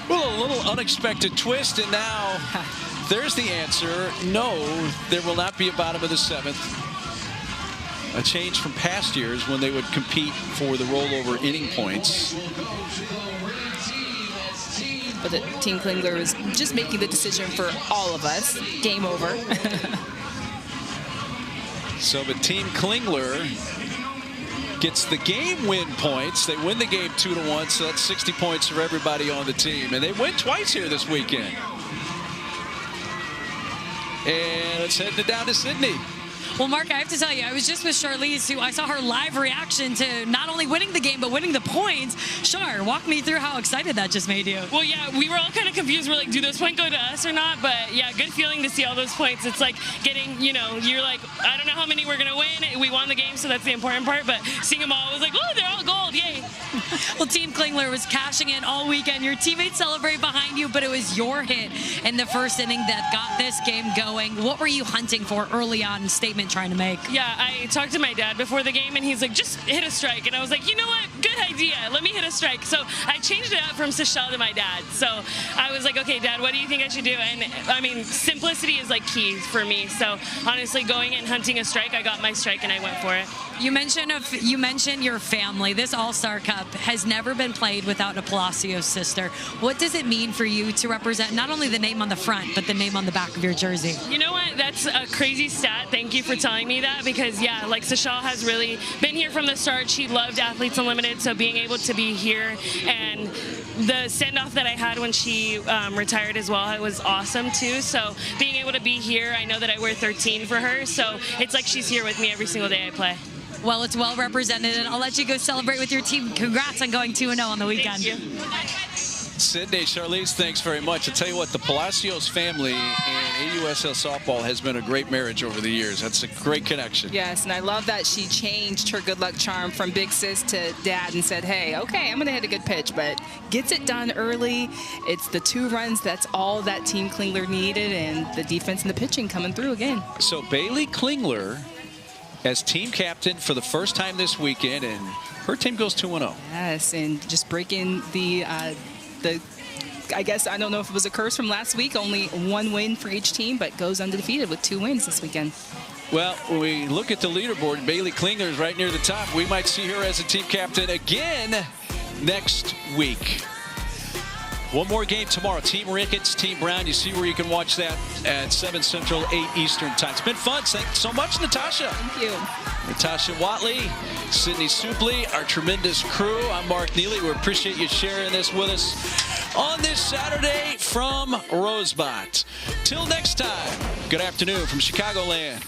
Well, a little unexpected twist, and now there's the answer. No, there will not be a bottom of the 7th. A change from past years when they would compete for the rollover inning points. But Team Klingler is just making the decision for all of us. Game over. So, but Team Klingler gets the game win points. They win the game 2-1, so that's 60 points for everybody on the team. And they win twice here this weekend. And let's head down to Sydney. Well, Mark, I have to tell you, I was just with Charlize, who I saw her live reaction to not only winning the game, but winning the points. Char, walk me through how excited that just made you. Well, yeah, we were all kind of confused. We're like, do those points go to us or not? But, yeah, good feeling to see all those points. It's like getting, you know, you're like, I don't know how many we're going to win. We won the game, so that's the important part. But seeing them all, I was like, oh, they're all gold. Yay. Well, Team Klingler was cashing in all weekend. Your teammates celebrate behind you, but it was your hit in the first inning that got this game going. What were you hunting for early on, statement trying to make? Yeah, I talked to my dad before the game, and he's like, just hit a strike. And I was like, you know what? Good good idea. Let me hit a strike. So I changed it up from Seychelle to my dad. So I was like, okay, Dad, what do you think I should do? And I mean, simplicity is like key for me. So honestly, going and hunting a strike, I got my strike and I went for it. You mentioned your family. This All-Star Cup has never been played without a Palacios sister. What does it mean for you to represent not only the name on the front, but the name on the back of your jersey? You know what? That's a crazy stat. Thank you for telling me that, because yeah, like Seychelle has really been here from the start. She loved Athletes Unlimited, so being able to be here and the send-off that I had when she retired as well, it was awesome too. So being able to be here, I know that I wear 13 for her, so it's like she's here with me every single day I play. Well, it's well represented, and I'll let you go celebrate with your team. Congrats on going 2-0 on the weekend. Thank you. Sydney, Charlize, thanks very much. I'll tell you what, the Palacios family and AUSL softball has been a great marriage over the years. That's a great connection. Yes, and I love that she changed her good luck charm from big sis to dad and said, hey, okay, I'm going to hit a good pitch, but gets it done early. It's the 2 runs. That's all that Team Klingler needed, and the defense and the pitching coming through again. So Bailey Klingler as team captain for the first time this weekend, and her team goes 2-0. Yes, and just breaking the I guess, I don't know if it was a curse from last week, only 1 win for each team, but goes undefeated with 2 wins this weekend. Well, when we look at the leaderboard, Bailey Klingler is right near the top. We might see her as a team captain again next week. One more game tomorrow. Team Ricketts, Team Brown. You see where you can watch that at 7 Central, 8 Eastern time. It's been fun. Thanks so much, Natasha. Thank you. Natasha Watley, Sydney Supley, our tremendous crew. I'm Mark Neely. We appreciate you sharing this with us on this Saturday from Rosemont. Till next time, good afternoon from Chicagoland.